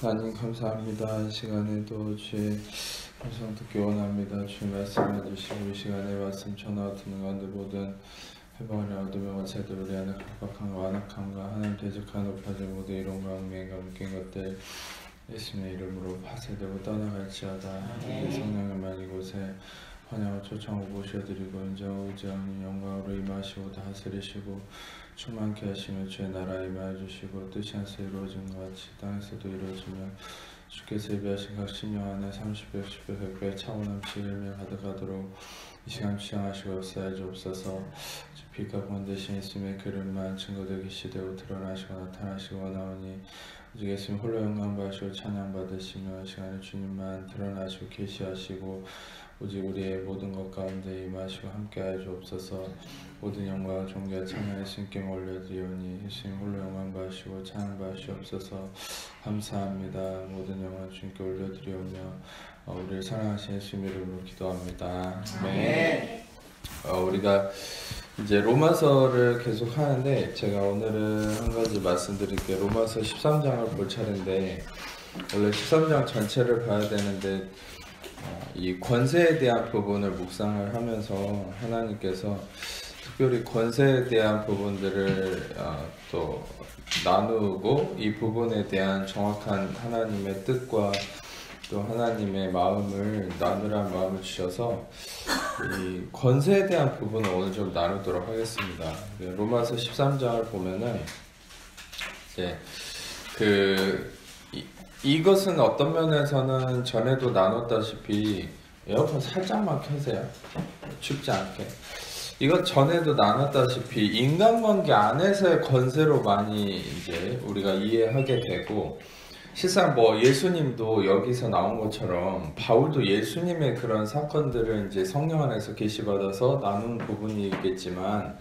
하나님 감사합니다. 이 시간에도 주의 음성 듣기 원합니다. 주의 말씀해 주시고 이 시간에 말씀 전하 듣는 가운데 모든 회방을 얻으며 제대로 우리 안에 각박함과 완악함과 하나님 대적한 높아진 모든 이론과 얽매인과 묶인 것들 예수님의 이름으로 파쇄되고 떠나갈지어다. 우리 성령님만 이곳에 환영을 초청하고 모셔드리고 인정하고 의지하는 영광으로 임하시고 다스리시고 충만케 하시며 주의 나라에 임하여 주시고 뜻이 하늘에서 이루어진 것 같이 땅에서도 이루어지며 주께서 예비하신 각 신령 안에 30배, 10배, 100배 차고넘치게 일면 가득하도록 이 시간 취향하시고 역사해 주옵소서. 빛과 본 대신 예수님의 그릇만 증거되기 시되고 드러나시고 나타나시고 나오니 오직 예수님 홀로 영광 받으시고 찬양 받으시며 이 시간에 주님만 드러나시고 계시하시고 오직 우리의 모든 것 가운데 임하시고 함께하여 주옵소서. 모든 영광 존귀와 찬양 예수님께 올려드리오니 예수님 홀로 영광 받으시고 찬양 받으시옵소서. 감사합니다. 모든 영광 주님께 올려드리오며 우리를 사랑하신 예수님 이름으로 기도합니다. 아멘. 우리가 이제 로마서를 계속 하는데 제가 오늘은 한 가지 말씀드릴게요. 로마서 13장을 볼 차례인데 원래 13장 전체를 봐야 되는데 이 권세에 대한 부분을 묵상을 하면서 하나님께서 특별히 권세에 대한 부분들을 또 나누고 이 부분에 대한 정확한 하나님의 뜻과 또 하나님의 마음을 나누라는 마음을 주셔서 이 권세에 대한 부분을 오늘 좀 나누도록 하겠습니다. 로마서 13장을 보면은 이제 이것은 어떤 면에서는 전에도 나눴다시피 에어컨 살짝만 켜세요. 춥지 않게. 이것 전에도 나눴다시피 인간관계 안에서의 권세로 많이 이제 우리가 이해하게 되고 실상 뭐 예수님도 여기서 나온 것처럼 바울도 예수님의 그런 사건들을 이제 성령 안에서 계시받아서 나눈 부분이 있겠지만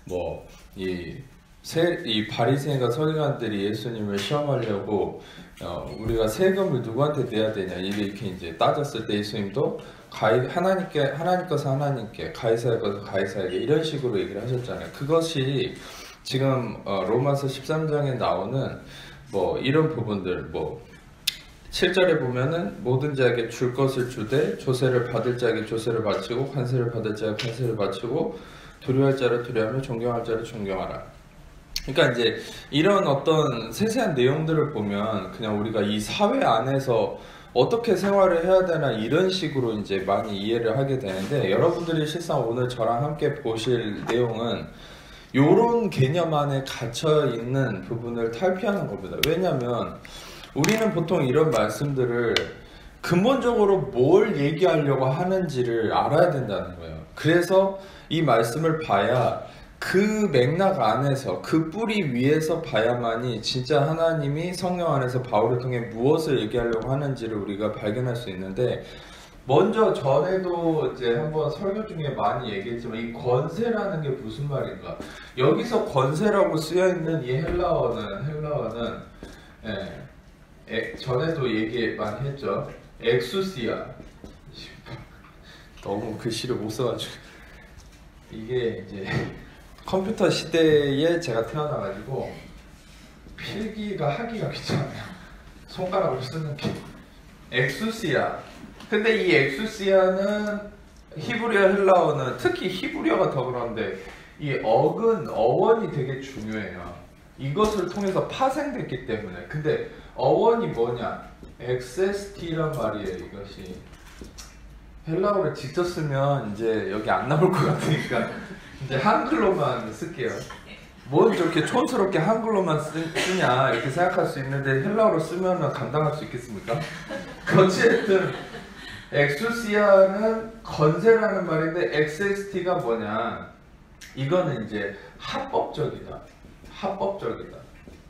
뭐 이 바리새인과 서기관들이 예수님을 시험하려고 우리가 세금을 누구한테 내야 되냐 이렇게 이제 따졌을 때 예수님도 하나님 것은 하나님께 가이사의 것은 가이사에게 이런 식으로 얘기를 하셨잖아요. 그것이 지금 로마서 13장에 나오는 뭐 이런 부분들 7절에 보면은 모든 자에게 줄 것을 주되 조세를 받을 자에게 조세를 바치고 관세를 받을 자에게 관세를 바치고 두려워할 자를 두려워하며 존경할 자를 존경하라. 그러니까 이제 이런 어떤 세세한 내용들을 보면 그냥 우리가 이 사회 안에서 어떻게 생활을 해야 되나 이런 식으로 이제 많이 이해를 하게 되는데 여러분들이 실상 오늘 저랑 함께 보실 내용은 요런 개념 안에 갇혀 있는 부분을 탈피하는 겁니다. 왜냐면 우리는 보통 이런 말씀들을 근본적으로 뭘 얘기하려고 하는지를 알아야 된다는 거예요. 그래서 이 말씀을 봐야 그 맥락 안에서 그 뿌리 위에서 봐야만이 진짜 하나님이 성령 안에서 바울을 통해 무엇을 얘기하려고 하는지를 우리가 발견할 수 있는데 먼저 전에도 이제 한번 설교 중에 많이 얘기했지만 이 권세라는 게 무슨 말인가? 여기서 권세라고 쓰여 있는 이 헬라어는 전에도 얘기 많이 했죠. 엑수시아. 너무 글씨를 못 써가지고 이게 이제 컴퓨터 시대에 제가 태어나가지고 필기가 하기가 귀찮아요. 손가락으로 쓰는 게 엑수시아. 근데 이 엑수시아는 히브리어 헬라어는 특히 히브리어가 더 그런데 이 어원이 되게 중요해요. 이것을 통해서 파생됐기 때문에. 근데 어원이 뭐냐? XST란 말이에요. 이것이 헬라어를 직접 쓰면 이제 여기 안 나올 것 같으니까 이제 한글로만 쓸게요. 뭔 저렇게 촌스럽게 한글로만 쓰냐 이렇게 생각할 수 있는데 헬라어로 쓰면 감당할 수 있겠습니까? 어쨌든 엑수시아는 건세라는 말인데 XST가 뭐냐? 이거는 이제 합법적이다.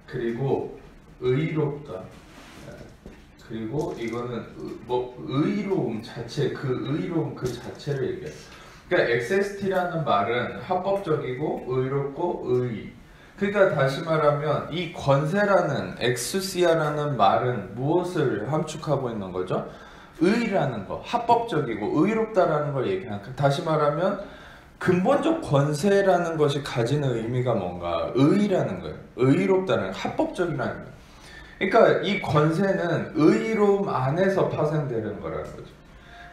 그리고 의롭다. 그리고 이거는 의로움 자체, 그 의로움 그 자체를 얘기해요. 그러니까 XST라는 말은 합법적이고 의롭고 의의. 그러니까 다시 말하면 이 권세라는 엑수시아라는 말은 무엇을 함축하고 있는 거죠? 의라는 거, 합법적이고 의롭다라는 걸 얘기하는. 다시 말하면 근본적 권세라는 것이 가지는 의미가 뭔가 의라는 거예요. 의롭다는 합법적이라는 거예요. 그러니까 이 권세는 의로움 안에서 파생되는 거라는 거죠.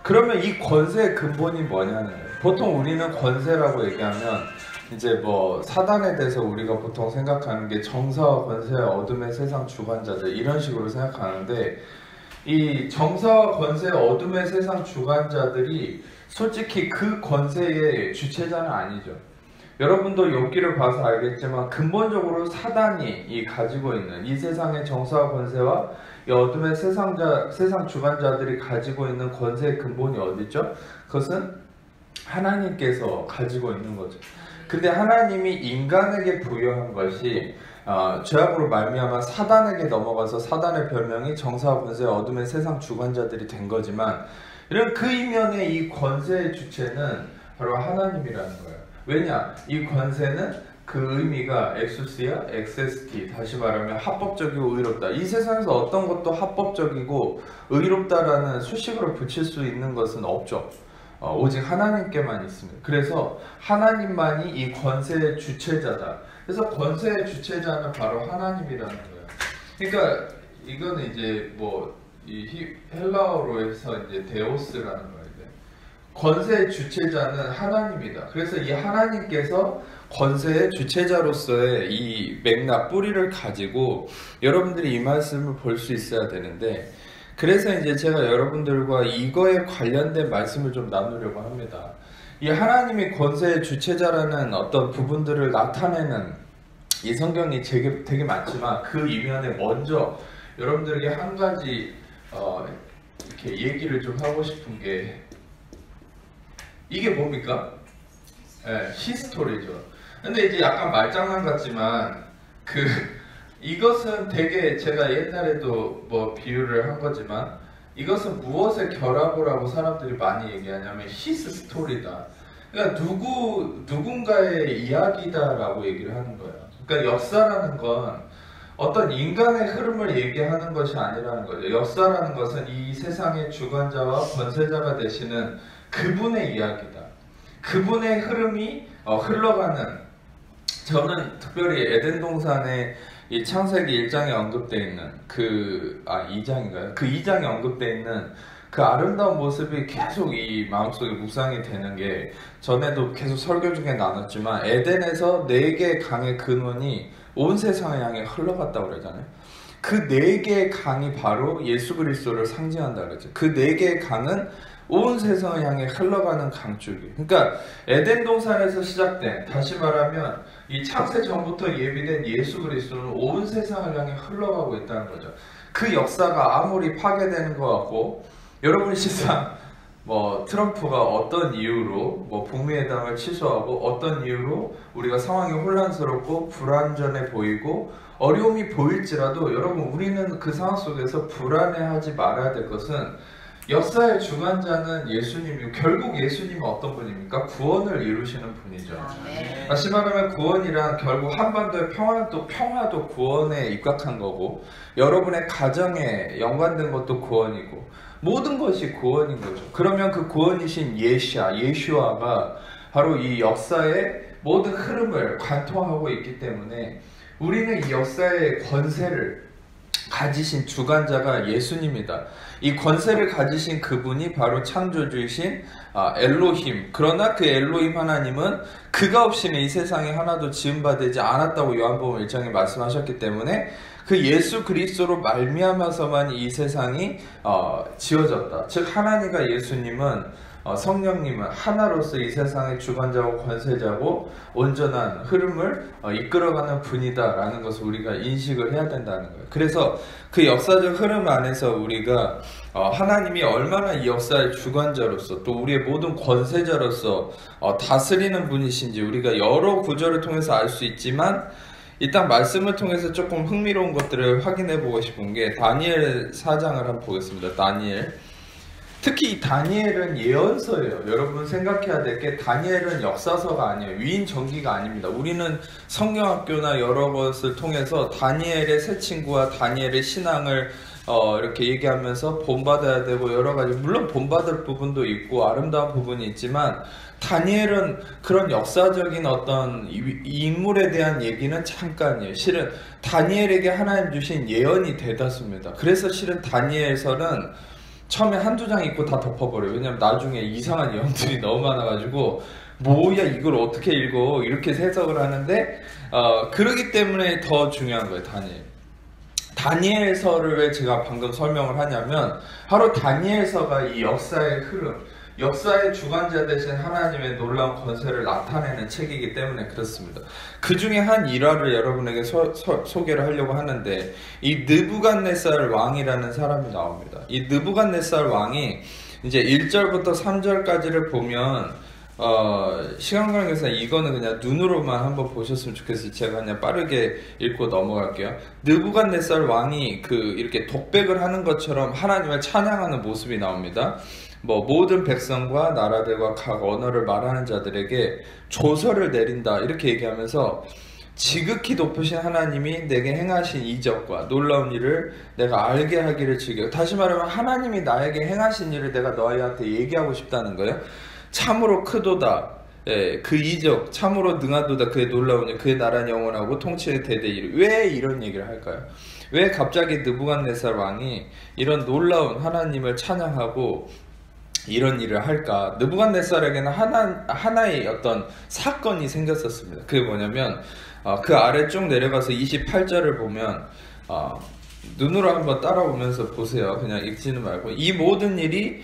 그러면 이 권세의 근본이 뭐냐는 거예요. 보통 우리는 권세라고 얘기하면 이제 뭐 사단에 대해서 우리가 보통 생각하는 게 정사와 권세와 어둠의 세상 주관자들 이런 식으로 생각하는데, 이 정사와 권세, 어둠의 세상 주관자들이 솔직히 그 권세의 주체자는 아니죠. 여러분도 욥기를 봐서 알겠지만 근본적으로 사단이 이 가지고 있는 이 세상의 정사와 권세와 이 어둠의 세상 주관자들이 가지고 있는 권세의 근본이 어디죠? 그것은 하나님께서 가지고 있는 거죠. 근데 하나님이 인간에게 부여한 것이 죄악으로 말미암아 사단에게 넘어가서 사단의 별명이 정사와 권세, 어둠의 세상 주관자들이 된 거지만, 이런 그 이면의 이 권세의 주체는 바로 하나님이라는 거예요. 왜냐? 이 권세는 그 의미가 엑수시아, 엑세스티, 다시 말하면 합법적이고 의롭다. 이 세상에서 어떤 것도 합법적이고 의롭다라는 수식으로 붙일 수 있는 것은 없죠. 오직 하나님께만 있습니다. 그래서 하나님만이 이 권세의 주체자다. 그래서 권세의 주체자는 바로 하나님이라는 거예요. 그러니까 이거는 이제 뭐 이 헬라어로 해서 이제 데오스라는 거예요. 권세의 주체자는 하나님이다. 그래서 이 하나님께서 권세의 주체자로서의 이 맥락, 뿌리를 가지고 여러분들이 이 말씀을 볼 수 있어야 되는데, 그래서 이제 제가 여러분들과 이거에 관련된 말씀을 좀 나누려고 합니다. 이 하나님이 권세의 주체자라는 어떤 부분들을 나타내는 이 성경이 되게 많지만, 그 이면에 먼저 여러분들에게 한 가지 이렇게 얘기를 좀 하고 싶은 게, 이게 뭡니까? 히스토리죠. 근데 이제 약간 말장난 같지만 이것은 되게 제가 옛날에도 뭐 비유를 한 거지만, 이것은 무엇의 결합을 하고 사람들이 많이 얘기하냐면 히스 스토리다. 그러니까 누군가의 이야기다라고 얘기를 하는 거예요. 그러니까 역사라는 건 어떤 인간의 흐름을 얘기하는 것이 아니라는 거죠. 역사라는 것은 이 세상의 주관자와 권세자가 되시는 그분의 이야기다. 그분의 흐름이 흘러가는, 저는 특별히 에덴 동산에 이 창세기 1장에 언급되어 있는 2장인가요? 그 2장에 언급되어 있는 그 아름다운 모습이 계속 이 마음속에 묵상이 되는 게, 전에도 계속 설교 중에 나눴지만 에덴에서 4개의 강의 근원이 온 세상을 향해 흘러갔다고 그러잖아요. 그 4개의 강이 바로 예수 그리스도를 상징한다 그러죠. 그 4개의 강은 온 세상을 향해 흘러가는 강줄기. 그러니까 에덴 동산에서 시작된, 다시 말하면 이 창세 전부터 예비된 예수 그리스도는 온 세상을 향해 흘러가고 있다는 거죠. 그 역사가 아무리 파괴되는 것 같고, 여러분 시상 뭐 트럼프가 어떤 이유로 뭐 북미회담을 취소하고 어떤 이유로 우리가 상황이 혼란스럽고 불안전해 보이고 어려움이 보일지라도, 여러분 우리는 그 상황 속에서 불안해하지 말아야 될 것은, 역사의 주관자는 예수님이고, 결국 예수님은 어떤 분입니까? 구원을 이루시는 분이죠. 다시 말하면 구원이란 결국 한반도의 평화도 구원에 입각한 거고, 여러분의 가정에 연관된 것도 구원이고, 모든 것이 구원인 거죠. 그러면 그 구원이신 예슈아가 바로 이 역사의 모든 흐름을 관통하고 있기 때문에, 우리는 이 역사의 권세를 가지신 주관자가 예수님이다. 이 권세를 가지신 그분이 바로 창조주이신 엘로힘. 그러나 그 엘로힘 하나님은 그가 없이는 이 세상에 하나도 지음받지 않았다고 요한복음 1장에 말씀하셨기 때문에, 그 예수 그리스도로 말미암아서만 이 세상이 지어졌다. 즉 하나님과 예수님은, 성령님은 하나로서 이 세상의 주관자고 권세자고 온전한 흐름을 이끌어가는 분이다라는 것을 우리가 인식을 해야 된다는 거예요. 그래서 그 역사적 흐름 안에서 우리가 하나님이 얼마나 이 역사의 주관자로서 또 우리의 모든 권세자로서 다스리는 분이신지 우리가 여러 구절을 통해서 알 수 있지만, 일단 말씀을 통해서 조금 흥미로운 것들을 확인해 보고 싶은 게 다니엘 4장을 한번 보겠습니다. 다니엘 특히 이 다니엘은 예언서예요. 여러분 생각해야 될 게 다니엘은 역사서가 아니에요. 위인 전기가 아닙니다. 우리는 성경학교나 여러 것을 통해서 다니엘의 새 친구와 다니엘의 신앙을 이렇게 얘기하면서 본받아야 되고 여러 가지 물론 본받을 부분도 있고 아름다운 부분이 있지만 다니엘은 그런 역사적인 어떤 이 인물에 대한 얘기는 잠깐이에요. 실은 다니엘에게 하나님 주신 예언이 대다수입니다. 그래서 실은 다니엘서는 처음에 한두 장 읽고 다 덮어버려요. 왜냐면 나중에 이상한 예언들이 너무 많아가지고 뭐야 이걸 어떻게 읽어 이렇게 해석을 하는데 그러기 때문에 더 중요한 거예요. 다니엘서를 왜 제가 방금 설명을 하냐면 바로 다니엘서가 이 역사의 흐름, 역사의 주관자 되신 하나님의 놀라운 권세를 나타내는 책이기 때문에 그렇습니다. 그 중에 한 일화를 여러분에게 소개를 하려고 하는데 이 느부갓네살 왕이라는 사람이 나옵니다. 이 느부갓네살 왕이 이제 1절부터 3절까지를 보면 시간 관계상 이거는 그냥 눈으로만 한번 보셨으면 좋겠어요. 제가 그냥 빠르게 읽고 넘어갈게요. 느부갓네살 왕이 이렇게 독백을 하는 것처럼 하나님을 찬양하는 모습이 나옵니다. 모든 백성과 나라들과 각 언어를 말하는 자들에게 조서를 내린다 이렇게 얘기하면서 지극히 높으신 하나님이 내게 행하신 이적과 놀라운 일을 내가 알게 하기를 즐겨. 다시 말하면 하나님이 나에게 행하신 일을 내가 너희한테 얘기하고 싶다는 거예요. 참으로 크도다. 예, 그 이적 참으로 능하도다. 그의 놀라운 일, 그의 나라는 영원하고 통치의 대대 일. 왜 이런 얘기를 할까요? 왜 갑자기 느부갓네살 왕이 이런 놀라운 하나님을 찬양하고 이런 일을 할까? 느부갓네살에게는 하나의 어떤 사건이 생겼었습니다. 그게 뭐냐면 그 아래 쭉 내려가서 28절을 보면 눈으로 한번 따라오면서 보세요. 그냥 읽지는 말고 이 모든 일이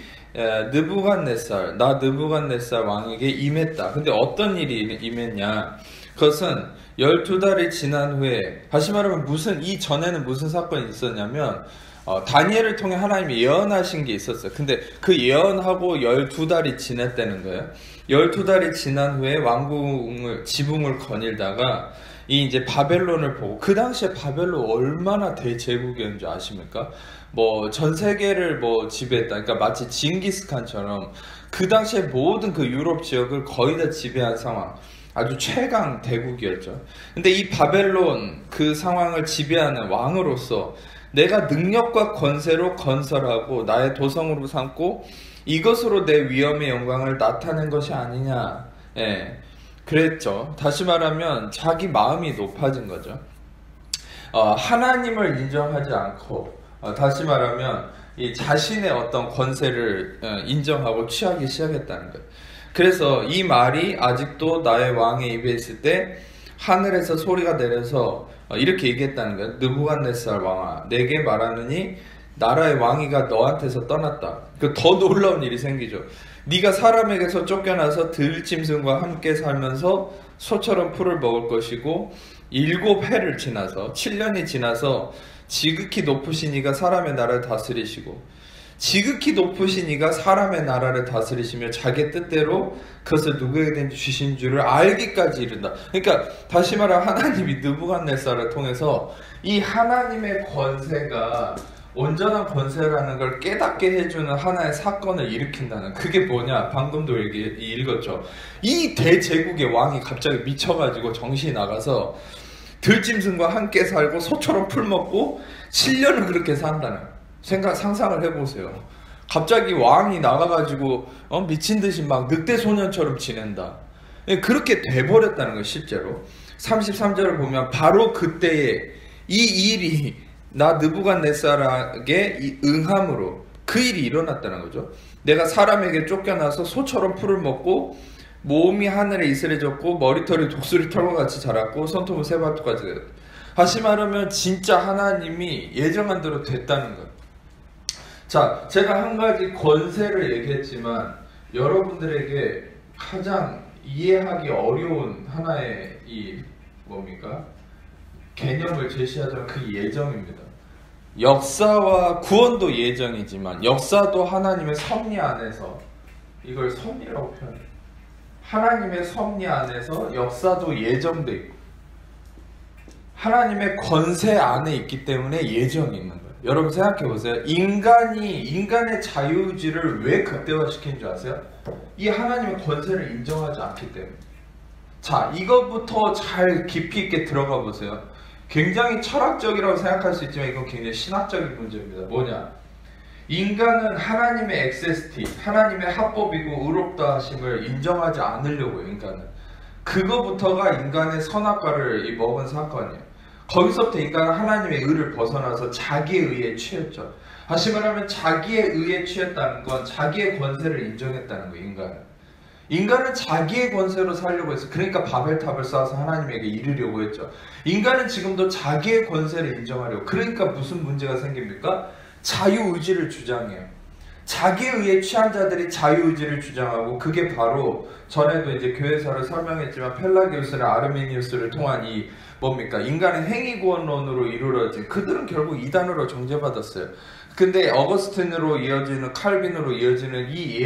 느부갓네살 왕에게 임했다. 근데 어떤 일이 임했냐? 그것은 12달이 지난 후에 다시 말하면 이전에는 무슨 사건이 있었냐면 다니엘을 통해 하나님이 예언하신 게 있었어요. 근데 그 예언하고 12달이 지났다는 거예요. 12달이 지난 후에 지붕을 거닐다가 이제 바벨론을 보고 그 당시에 바벨론 얼마나 대제국이었는 줄 아십니까? 전 세계를 지배했다. 그러니까 마치 징기스칸처럼 그 당시에 모든 그 유럽 지역을 거의 다 지배한 상황. 아주 최강 대국이었죠. 근데 이 바벨론 그 상황을 지배하는 왕으로서 내가 능력과 권세로 건설하고 나의 도성으로 삼고 이것으로 내 위엄의 영광을 나타낸 것이 아니냐. 예, 그랬죠. 다시 말하면 자기 마음이 높아진 거죠. 하나님을 인정하지 않고 다시 말하면 이 자신의 어떤 권세를 인정하고 취하기 시작했다는 거예요. 그래서 이 말이 아직도 나의 왕의 입에 있을 때 하늘에서 소리가 내려서 이렇게 얘기했다는 거예요. 느부갓네살 왕아, 내게 말하느니 나라의 왕위가 너한테서 떠났다. 더 놀라운 일이 생기죠. 네가 사람에게서 쫓겨나서 들짐승과 함께 살면서 소처럼 풀을 먹을 것이고 7해를 지나서 7년이 지나서 지극히 높으신 이가 사람의 나라를 다스리시고 지극히 높으신 이가 사람의 나라를 다스리시며 자기 뜻대로 그것을 누구에게든지 주신 줄을 알기까지 이른다. 그러니까 다시 말하면 하나님이 느부갓네살을 통해서 이 하나님의 권세가 온전한 권세라는 걸 깨닫게 해주는 하나의 사건을 일으킨다는, 그게 뭐냐? 방금도 읽었죠. 이 대제국의 왕이 갑자기 미쳐가지고 정신이 나가서 들짐승과 함께 살고 소처럼 풀 먹고 7년을 그렇게 산다는, 상상을 해보세요. 갑자기 왕이 나가가지고 미친 듯이 막 늑대 소년처럼 지낸다. 그렇게 돼버렸다는 거예요. 실제로 33절을 보면 바로 그때에 이 일이 나 느부갓네살에게 응함으로 그 일이 일어났다는 거죠. 내가 사람에게 쫓겨나서 소처럼 풀을 먹고 몸이 하늘에 이슬해졌고 머리털이 독수리 털과 같이 자랐고 손톱은 새발톱까지 되었다. 다시 말하면 진짜 하나님이 예정한 대로 됐다는 거예요. 자, 제가 한 가지 권세를 얘기했지만 여러분들에게 가장 이해하기 어려운 하나의 개념을 제시하자면 그 예정입니다. 역사와 구원도 예정이지만 역사도 하나님의 섭리 안에서, 이걸 섭리라고 표현해요. 하나님의 섭리 안에서 역사도 예정돼 있고 하나님의 권세 안에 있기 때문에 예정이 있는 거예요. 여러분 생각해 보세요. 인간의 자유의지를 왜 극대화시킨 줄 아세요? 이 하나님의 권세를 인정하지 않기 때문에. 자, 이것부터 잘 깊이 있게 들어가 보세요. 굉장히 철학적이라고 생각할 수 있지만 이건 굉장히 신학적인 문제입니다. 뭐냐? 인간은 하나님의 엑세스티, 하나님의 합법이고 의롭다 하심을 인정하지 않으려고요. 인간은. 그거부터가 인간의 선악과를 먹은 사건이에요. 거기서부터 인간은 하나님의 의를 벗어나서 자기의 의에 취했죠. 다시 말하면 자기의 의에 취했다는 건 자기의 권세를 인정했다는 거예요. 인간은 자기의 권세로 살려고 했어요. 그러니까 바벨탑을 쌓아서 하나님에게 이르려고 했죠. 인간은 지금도 자기의 권세를 인정하려고. 그러니까 무슨 문제가 생깁니까? 자유의지를 주장해요. 자기의 의에 취한 자들이 자유의지를 주장하고, 그게 바로 전에도 이제 교회사를 설명했지만 펠라기우스나 아르미니우스를 통한 이 뭡니까? 인간의 행위구원론으로 이루어진, 그들은 결국 이단으로 정죄받았어요. 근데 어거스틴으로 이어지는, 칼빈으로 이어지는 이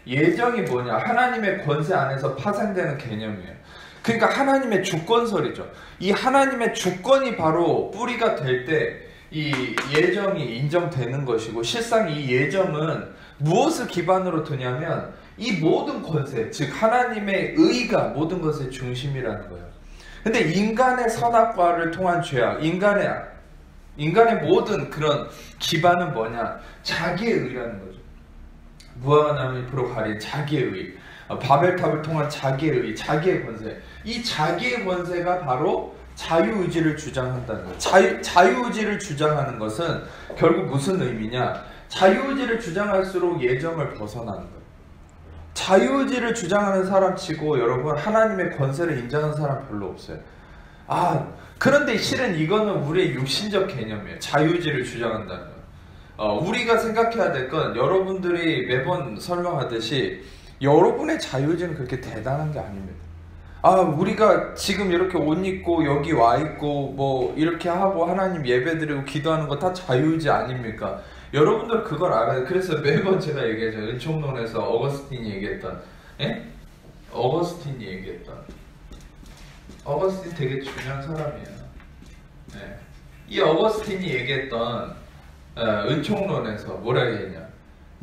예정이 뭐냐? 하나님의 권세 안에서 파생되는 개념이에요. 그러니까 하나님의 주권설이죠. 이 하나님의 주권이 바로 뿌리가 될 때 이 예정이 인정되는 것이고, 실상 이 예정은 무엇을 기반으로 두냐면 이 모든 권세, 즉 하나님의 의가 모든 것의 중심이라는 거예요. 근데 인간의 선악과를 통한 죄악, 인간의 모든 그런 기반은 뭐냐? 자기의 의라는 거죠. 무화과 나무 잎으로 가린 자기의 의, 바벨탑을 통한 자기의 의, 자기의 권세. 이 자기의 권세가 바로 자유의지를 주장한다는 거예요. 자유의지를 주장하는 것은 결국 무슨 의미냐? 자유의지를 주장할수록 예정을 벗어나는 거예요. 자유의지를 주장하는 사람 치고 여러분 하나님의 권세를 인정하는 사람 별로 없어요. 그런데 실은 이거는 우리의 육신적 개념이에요. 자유의지를 주장한다는 거예요. 우리가 생각해야 될 건, 여러분들이 매번 설명하듯이 여러분의 자유의지는 그렇게 대단한 게 아닙니다. 우리가 지금 이렇게 옷 입고 여기 와 있고 뭐 이렇게 하고 하나님 예배드리고 기도하는 거 다 자유의지 아닙니까? 여러분들 그걸 알아요. 그래서 매번 제가 얘기하죠. 은총론에서 어거스틴이 얘기했던, 어거스틴 되게 중요한 사람이에요. 이 어거스틴이 얘기했던 은총론에서 뭐라 했냐?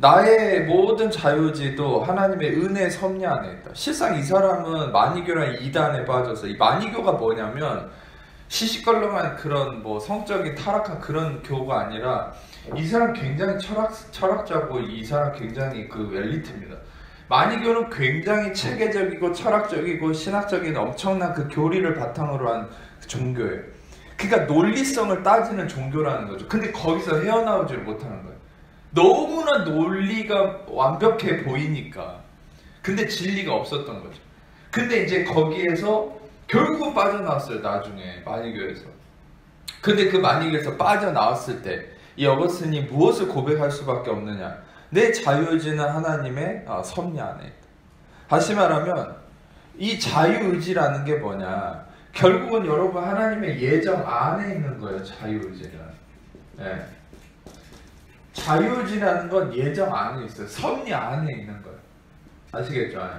나의 모든 자유의지도 하나님의 은혜 섭리 안에 있다. 실상 이 사람은 마니교라는 이단에 빠져서, 이 마니교가 뭐냐면 시시껄렁한 그런 뭐 성적인 타락한 그런 교가 아니라, 이 사람 굉장히 철학자고 이 사람 굉장히 그 엘리트입니다. 마니교는 굉장히 체계적이고 철학적이고 신학적인 엄청난 그 교리를 바탕으로 한 종교예요. 그러니까 논리성을 따지는 종교라는 거죠. 근데 거기서 헤어나오지를 못하는 거예요. 너무나 논리가 완벽해 보이니까. 근데 진리가 없었던 거죠. 근데 이제 거기에서 결국은 빠져나왔어요. 나중에 마니교에서. 근데 그 마니교에서 빠져나왔을 때 이 어거스틴이 무엇을 고백할 수밖에 없느냐? 내 자유의지는 하나님의 섭리 안에 있다. 다시 말하면 이 자유의지라는 게 뭐냐? 결국은 여러분 하나님의 예정 안에 있는 거예요. 자유의지는. 자유의지라는 건 예정 안에 있어요. 섭리 안에 있는 거예요. 아시겠죠?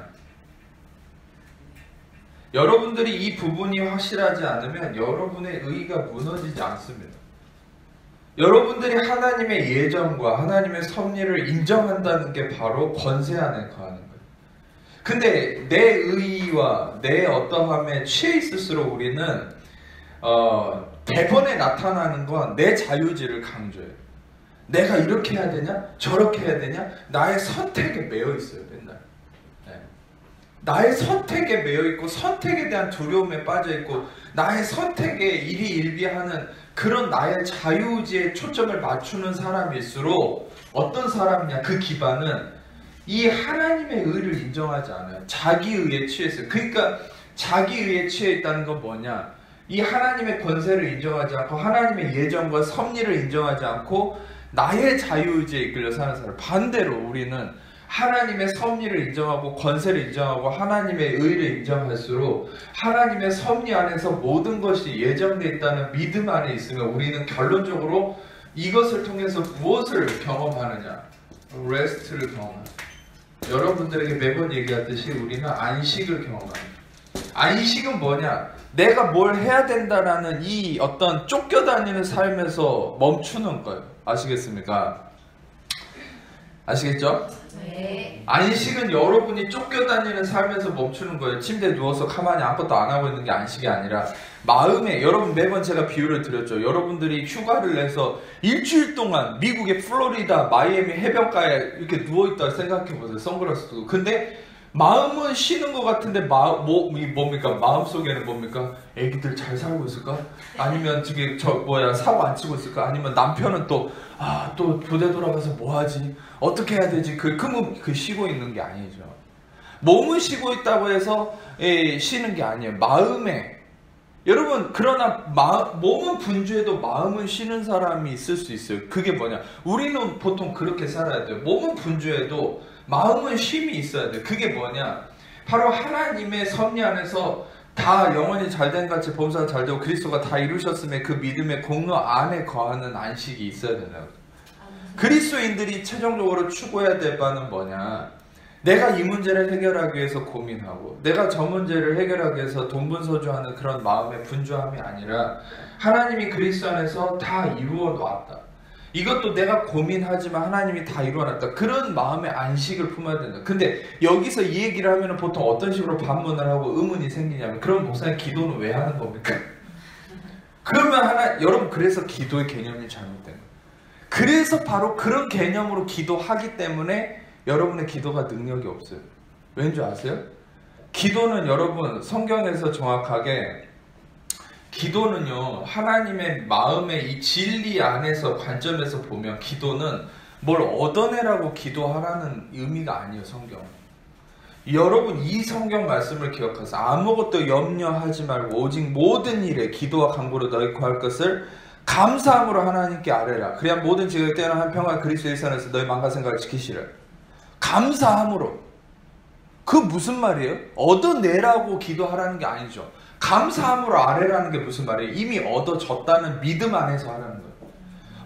여러분들이 이 부분이 확실하지 않으면 여러분의 의의가 무너지지 않습니다. 여러분들이 하나님의 예정과 하나님의 섭리를 인정한다는 게 바로 권세 안에 거하는 거예요. 근데 내 의의와 내 어떠함에 취해 있을수록 우리는 대번에 나타나는 건 내 자유의지를 강조해요. 내가 이렇게 해야 되냐? 저렇게 해야 되냐? 나의 선택에 매여 있어요. 맨날. 나의 선택에 매여 있고 선택에 대한 두려움에 빠져 있고 나의 선택에 일희일비하는 그런 나의 자유의지에 초점을 맞추는 사람일수록 어떤 사람이냐? 그 기반은 이 하나님의 의를 인정하지 않아요. 자기 의에 취했어요. 그러니까 자기 의에 취해 있다는 건 뭐냐? 이 하나님의 권세를 인정하지 않고 하나님의 예정과 섭리를 인정하지 않고 나의 자유의지에 이끌려 사는 사람. 반대로 우리는 하나님의 섭리를 인정하고 권세를 인정하고 하나님의 의를 인정할수록 하나님의 섭리 안에서 모든 것이 예정되어 있다는 믿음 안에 있으면 우리는 결론적으로 이것을 통해서 무엇을 경험하느냐? 레스트를 경험합니다. 여러분들에게 매번 얘기하듯이 우리는 안식을 경험합니다. 안식은 뭐냐? 내가 뭘 해야 된다라는 이 어떤 쫓겨다니는 삶에서 멈추는 거예요. 아시겠습니까? 아시겠죠? 네. 안식은 여러분이 쫓겨다니는 삶에서 멈추는 거예요. 침대에 누워서 가만히 아무것도 안 하고 있는 게 안식이 아니라 마음에, 여러분 매번 제가 비유를 드렸죠. 여러분들이 휴가를 내서 일주일 동안 미국의 플로리다 마이애미 해변가에 이렇게 누워있다 생각해보세요. 선글라스 쓰고. 근데 마음은 쉬는 것 같은데 뭡니까? 마음속에는 뭡니까? 애기들 잘 살고 있을까? 아니면 저기 사고 안 치고 있을까? 아니면 남편은 또 부대 돌아가서 뭐하지? 어떻게 해야 되지? 그 쉬고 있는 게 아니죠. 몸은 쉬고 있다고 해서 쉬는 게 아니에요. 마음에, 여러분, 그러나 몸은 분주해도 마음은 쉬는 사람이 있을 수 있어요. 그게 뭐냐? 우리는 보통 그렇게 살아야 돼요. 몸은 분주해도 마음은 쉼이 있어야 돼요. 그게 뭐냐? 바로 하나님의 섭리 안에서 다 영원히 잘된 같이 범사가 잘되고 그리스도가 다 이루셨음에 그 믿음의 공로 안에 거하는 안식이 있어야 된다고. 그리스도인들이 최종적으로 추구해야 될 바는 뭐냐? 내가 이 문제를 해결하기 위해서 고민하고 내가 저 문제를 해결하기 위해서 동분서주하는 그런 마음의 분주함이 아니라 하나님이 그리스도 안에서 다 이루어 놨다. 이것도 내가 고민하지만 하나님이 다 이루어놨다. 그런 마음의 안식을 품어야 된다. 근데 여기서 이 얘기를 하면 보통 어떤 식으로 반문을 하고 의문이 생기냐면, 그럼 목사님 기도는 왜 하는 겁니까? 그러면 여러분, 그래서 기도의 개념이 잘못된 거예요. 그래서 바로 그런 개념으로 기도하기 때문에 여러분의 기도가 능력이 없어요. 왠지 아세요? 기도는 여러분 성경에서 정확하게 기도는요, 하나님의 마음의 이 진리 안에서 관점에서 보면 기도는 뭘 얻어내라고 기도하라는 의미가 아니에요. 성경은. 여러분 이 성경 말씀을 기억하세요. 아무것도 염려하지 말고 오직 모든 일에 기도와 간구로 너희 구할 것을 감사함으로 하나님께 아뢰라. 그래야 모든 지극히 뛰어난 평화 그리스도 일산에서 너희 마음과 생각을 지키시라. 감사함으로. 그 무슨 말이에요? 얻어내라고 기도하라는 게 아니죠. 감사함으로 아뢰라는 게 무슨 말이에요? 이미 얻어졌다는 믿음 안에서 하라는 거예요.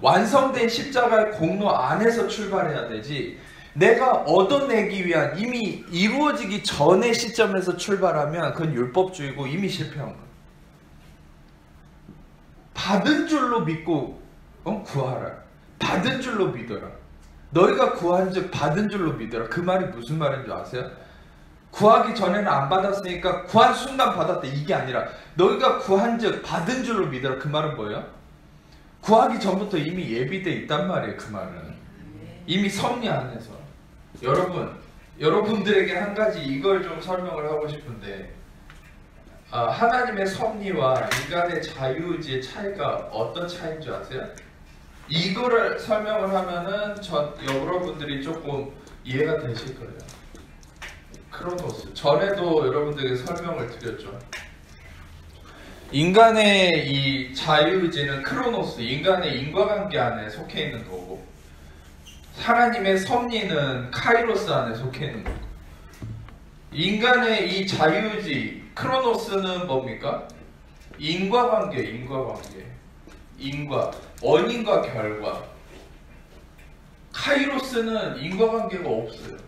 완성된 십자가의 공로 안에서 출발해야 되지, 내가 얻어내기 위한 이미 이루어지기 전의 시점에서 출발하면 그건 율법주의고 이미 실패한 거예요. 받은 줄로 믿고 구하라. 받은 줄로 믿어라. 너희가 구한 즉 받은 줄로 믿어라. 그 말이 무슨 말인 줄 아세요? 구하기 전에는 안 받았으니까 구한 순간 받았다, 이게 아니라 너희가 구한 즉 받은 줄로 믿어라. 그 말은 뭐예요? 구하기 전부터 이미 예비돼 있단 말이에요. 그 말은 이미 섭리 안에서. 여러분들에게 한 가지 이걸 좀 설명을 하고 싶은데, 하나님의 섭리와 인간의 자유의지의 차이가 어떤 차이인 줄 아세요? 이거를 설명을 하면은 여러분들이 조금 이해가 되실 거예요. 크로노스. 전에도 여러분들에게 설명을 드렸죠. 인간의 이 자유의지는 크로노스, 인간의 인과관계 안에 속해 있는 거고, 하나님의 섭리는 카이로스 안에 속해 있는 거고. 인간의 이 자유의지, 크로노스는 뭡니까? 인과관계. 원인과 결과. 카이로스는 인과관계가 없어요.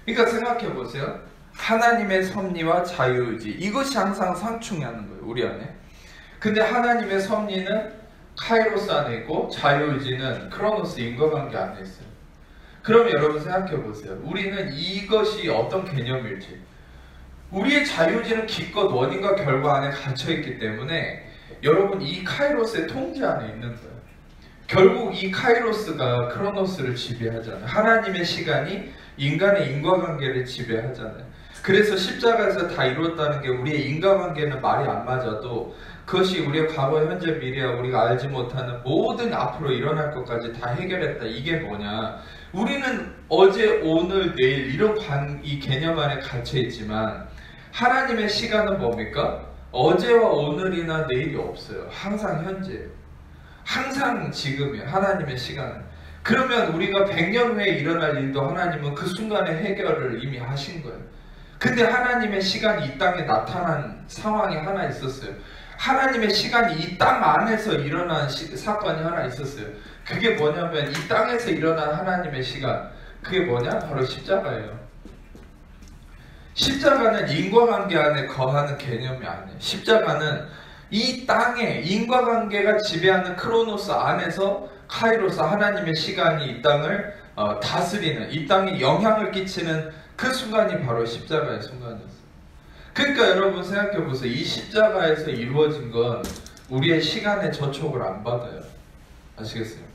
그러니까 생각해 보세요. 하나님의 섭리와 자유의지, 이것이 항상 상충하는 거예요, 우리 안에. 근데 하나님의 섭리는 카이로스 안에 있고 자유의지는 크로노스, 인과관계 안에 있어요. 그러면 여러분 생각해 보세요. 우리는 이것이 어떤 개념일지. 우리의 자유의지는 기껏 원인과 결과 안에 갇혀있기 때문에 여러분 이 카이로스의 통제 안에 있는 거예요. 결국 이 카이로스가 크로노스를 지배하잖아요. 하나님의 시간이 인간의 인과관계를 지배하잖아요. 그래서 십자가에서 다 이루었다는 게, 우리의 인과관계는 말이 안 맞아도 그것이 우리의 과거, 현재, 미래와 우리가 알지 못하는 모든 앞으로 일어날 것까지 다 해결했다. 이게 뭐냐? 우리는 어제, 오늘, 내일 이런 이 개념 안에 갇혀있지만 하나님의 시간은 뭡니까? 어제와 오늘이나 내일이 없어요. 항상 현재예요. 항상 지금이에요. 하나님의 시간은. 그러면 우리가 100년 후에 일어날 일도 하나님은 그 순간에 해결을 이미 하신 거예요. 근데 하나님의 시간이 이 땅에 나타난 상황이 하나 있었어요. 하나님의 시간이 이 땅 안에서 일어난 사건이 하나 있었어요. 그게 뭐냐면 이 땅에서 일어난 하나님의 시간, 그게 뭐냐? 바로 십자가예요. 십자가는 인과관계 안에 거하는 개념이 아니에요. 십자가는 이 땅에 인과관계가 지배하는 크로노스 안에서 카이로스 하나님의 시간이 이 땅을 다스리는, 이 땅에 영향을 끼치는 그 순간이 바로 십자가의 순간이었어요. 그러니까 여러분 생각해 보세요. 이 십자가에서 이루어진 건 우리의 시간의 저촉을 안 받아요. 아시겠습니까?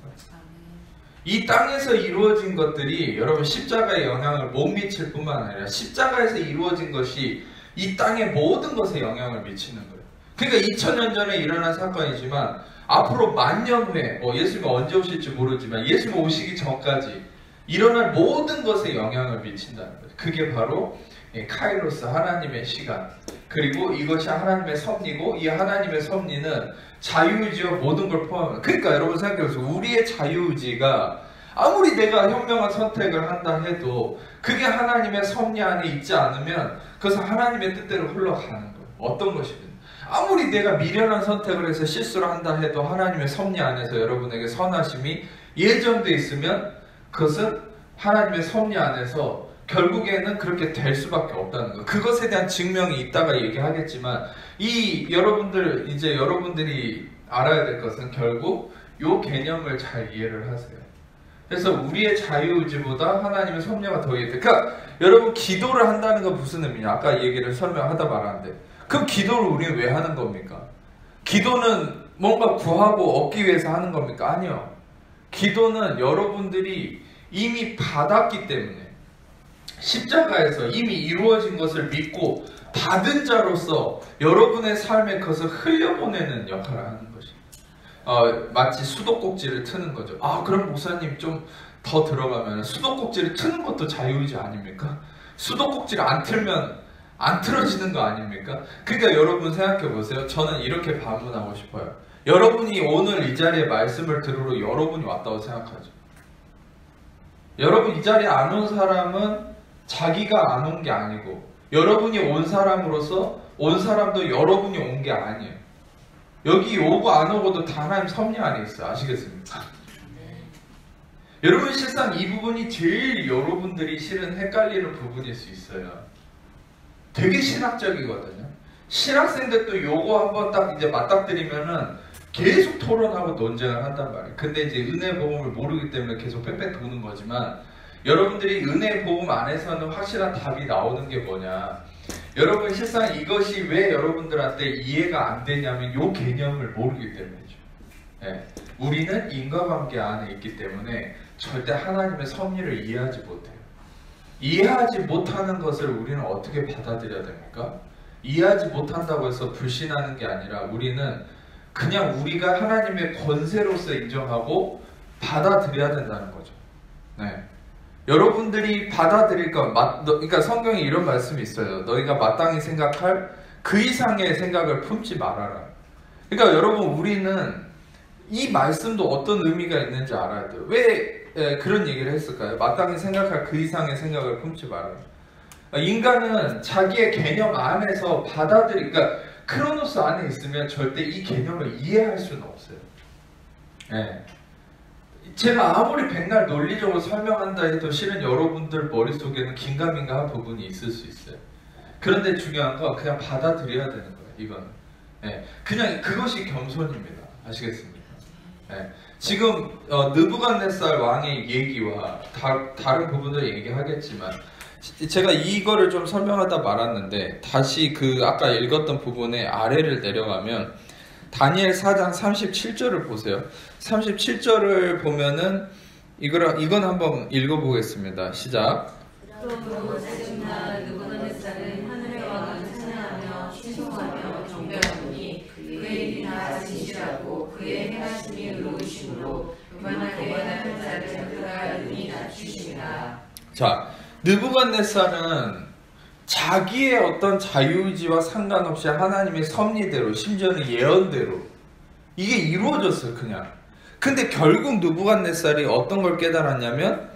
이 땅에서 이루어진 것들이 여러분 십자가의 영향을 못 미칠 뿐만 아니라 십자가에서 이루어진 것이 이 땅의 모든 것에 영향을 미치는 거예요. 그러니까 2000년 전에 일어난 사건이지만 앞으로 1000년 후에 예수님이 언제 오실지 모르지만 예수님 오시기 전까지 일어날 모든 것에 영향을 미친다는 거예요. 그게 바로 카이로스 하나님의 시간, 그리고 이것이 하나님의 섭리고 이 하나님의 섭리는 자유의지와 모든 걸 포함합니다. 그러니까 여러분 생각해보세요. 우리의 자유의지가 아무리 내가 현명한 선택을 한다 해도 그게 하나님의 섭리 안에 있지 않으면 그것은 하나님의 뜻대로 흘러가는 거예요. 어떤 것이든. 아무리 내가 미련한 선택을 해서 실수를 한다 해도 하나님의 섭리 안에서 여러분에게 선하심이 예정되어 있으면 그것은 하나님의 섭리 안에서 결국에는 그렇게 될 수밖에 없다는 거예요. 그것에 대한 증명이 있다가 얘기하겠지만 여러분들이 알아야 될 것은 결국 이 개념을 잘 이해를 하세요. 그래서 우리의 자유의지보다 하나님의 섭리가 더 이해돼. 그러니까 여러분 기도를 한다는 건 무슨 의미냐? 아까 얘기를 설명하다 말았는데 그럼 기도를 우리는 왜 하는 겁니까? 기도는 뭔가 구하고 얻기 위해서 하는 겁니까? 아니요. 기도는 여러분들이 이미 받았기 때문에 십자가에서 이미 이루어진 것을 믿고 받은 자로서 여러분의 삶에 그것을 흘려보내는 역할을 하는 것입니다. 마치 수도꼭지를 트는 거죠. 그럼 목사님 좀 더 들어가면 수도꼭지를 트는 것도 자유의지 아닙니까? 수도꼭지를 안 틀면 안 틀어지는 거 아닙니까? 그러니까 여러분 생각해 보세요. 저는 이렇게 반문하고 싶어요. 여러분이 오늘 이 자리에 말씀을 들으러 여러분이 왔다고 생각하죠. 여러분 이 자리에 안 온 사람은 자기가 안 온 게 아니고 여러분이 온 사람으로서 온 사람도 여러분이 온 게 아니에요. 여기 오고 안 오고도 다 하나님 섭리 안에 있어요. 아시겠습니까? 여러분 실상 이 부분이 제일 여러분들이 실은 헷갈리는 부분일 수 있어요. 되게 신학적이거든요. 신학생들도 요거 한번 딱 이제 맞닥뜨리면은 계속 토론하고 논쟁을 한단 말이에요. 근데 이제 은혜 복음을 모르기 때문에 계속 뺑뺑 도는 거지만 여러분들이 은혜 복음 안에서는 확실한 답이 나오는 게 뭐냐? 여러분 실상 이것이 왜 여러분들한테 이해가 안 되냐면 요 개념을 모르기 때문이죠. 우리는 인과관계 안에 있기 때문에 절대 하나님의 섭리를 이해하지 못해요. 이해하지 못하는 것을 우리는 어떻게 받아들여야 됩니까? 이해하지 못한다고 해서 불신하는 게 아니라 우리는 그냥 우리가 하나님의 권세로서 인정하고 받아들여야 된다는 거죠. 여러분들이 받아들일 건 그러니까 성경에 이런 말씀이 있어요. 너희가 마땅히 생각할 그 이상의 생각을 품지 말아라. 그러니까 여러분 우리는 이 말씀도 어떤 의미가 있는지 알아야 돼요. 왜 그런 얘기를 했을까요? 마땅히 생각할 그 이상의 생각을 품지 말아라. 인간은 자기의 개념 안에서 그러니까 크로노스 안에 있으면 절대 이 개념을 이해할 수는 없어요. 제가 아무리 백날 논리적으로 설명한다 해도 실은 여러분들 머릿속에는 긴가민가한 부분이 있을 수 있어요. 그런데 중요한 건 그냥 받아들여야 되는 거예요. 이거는 그냥 그것이 겸손입니다. 아시겠습니까? 지금 느부갓네살 왕의 얘기와 다른 부분을 얘기하겠지만 제가 이거를 좀 설명하다 말았는데 다시 아까 읽었던 부분의 아래를 내려가면 다니엘 4장 37절을 보세요. 37절을 보면은 이건 한번 읽어보겠습니다. 시작. 느부갓네살은 하늘의 왕을 찬양하며 신송하며 경배하노니 그의 일이 다 진실하고 그의 행하심이 의로우심으로 교만하게 하는 자를 그가 능히 낮추시니라. 자, 느부갓네살은 자기의 어떤 자유의지와 상관없이 하나님의 섭리대로 심지어는 예언대로 이게 이루어졌어요. 그냥. 근데 결국 느부갓네살이 어떤 걸 깨달았냐면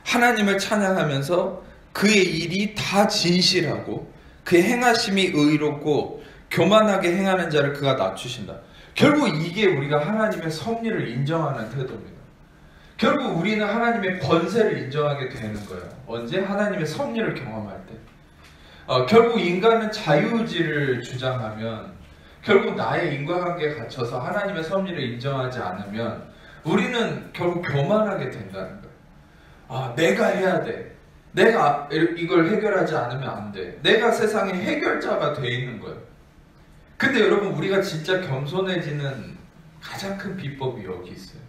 하나님을 찬양하면서 그의 일이 다 진실하고 그의 행하심이 의롭고 교만하게 행하는 자를 그가 낮추신다. 결국 이게 우리가 하나님의 섭리를 인정하는 태도입니다. 결국 우리는 하나님의 권세를 인정하게 되는 거예요. 언제? 하나님의 섭리를 경험할 때. 결국 인간은 자유의지를 주장하면 결국 나의 인과관계에 갇혀서 하나님의 섭리를 인정하지 않으면 우리는 결국 교만하게 된다는 거예요. 내가 해야 돼. 내가 이걸 해결하지 않으면 안 돼. 내가 세상의 해결자가 돼 있는 거예요. 근데 여러분, 우리가 진짜 겸손해지는 가장 큰 비법이 여기 있어요.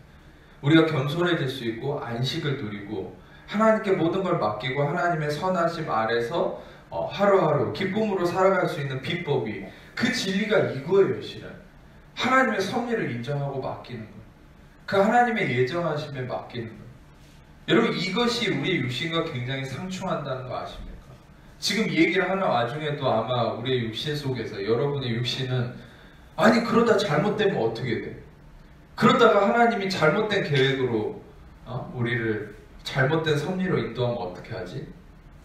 우리가 겸손해질 수 있고 안식을 누리고 하나님께 모든 걸 맡기고 하나님의 선하심 아래서 하루하루 기쁨으로 살아갈 수 있는 비법이, 그 진리가 이거예요. 실은 하나님의 섭리를 인정하고 맡기는 거예요. 그 하나님의 예정하심에 맡기는 거예요. 여러분, 이것이 우리의 육신과 굉장히 상충한다는 거 아십니까? 지금 이 얘기를 하는 와중에도 아마 우리의 육신 속에서 여러분의 육신은 아니 그러다 잘못되면 어떻게 돼? 그러다가 하나님이 잘못된 계획으로 우리를 잘못된 섭리로 인도하면 어떻게 하지?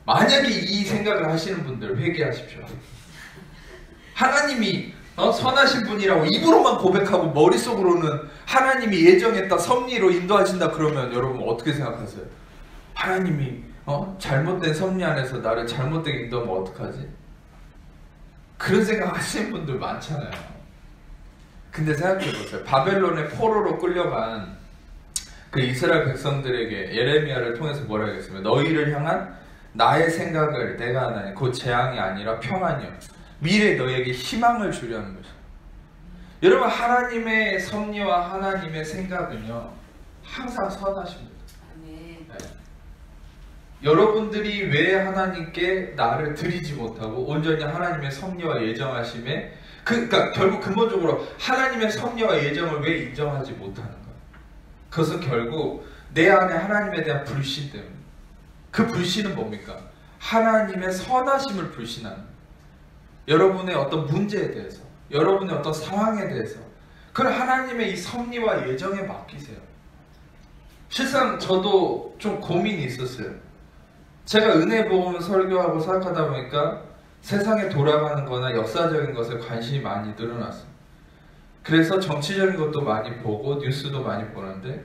만약에 이 생각을 하시는 분들 회개하십시오. 하나님이 선하신 분이라고 입으로만 고백하고 머릿속으로는 하나님이 예정했다, 섭리로 인도하신다 그러면 여러분 어떻게 생각하세요? 하나님이 잘못된 섭리 안에서 나를 잘못되게 인도하면 어떡하지? 그런 생각 하시는 분들 많잖아요. 근데 생각해보세요. 바벨론의 포로로 끌려간 그 이스라엘 백성들에게 예레미야를 통해서 뭐라 하겠습니까? 너희를 향한 나의 생각을 내가 하나니 곧 재앙이 아니라 평안이요 미래 너에게 희망을 주려는 것이죠. 여러분, 하나님의 섭리와 하나님의 생각은요 항상 선하십니다. 네. 여러분들이 왜 하나님께 나를 드리지 못하고 온전히 하나님의 섭리와 예정하심에 그러니까 결국 근본적으로 하나님의 섭리와 예정을 왜 인정하지 못하는 거예요? 그것은 결국 내 안에 하나님에 대한 불신 때문에. 그 불신은 뭡니까? 하나님의 선하심을 불신하는 거예요. 여러분의 어떤 문제에 대해서, 여러분의 어떤 상황에 대해서 그걸 하나님의 이 섭리와 예정에 맡기세요. 실상 저도 좀 고민이 있었어요. 제가 은혜 복음을 설교하고 생각하다 보니까 세상에 돌아가는 거나 역사적인 것에 관심이 많이 늘어났어요. 그래서 정치적인 것도 많이 보고 뉴스도 많이 보는데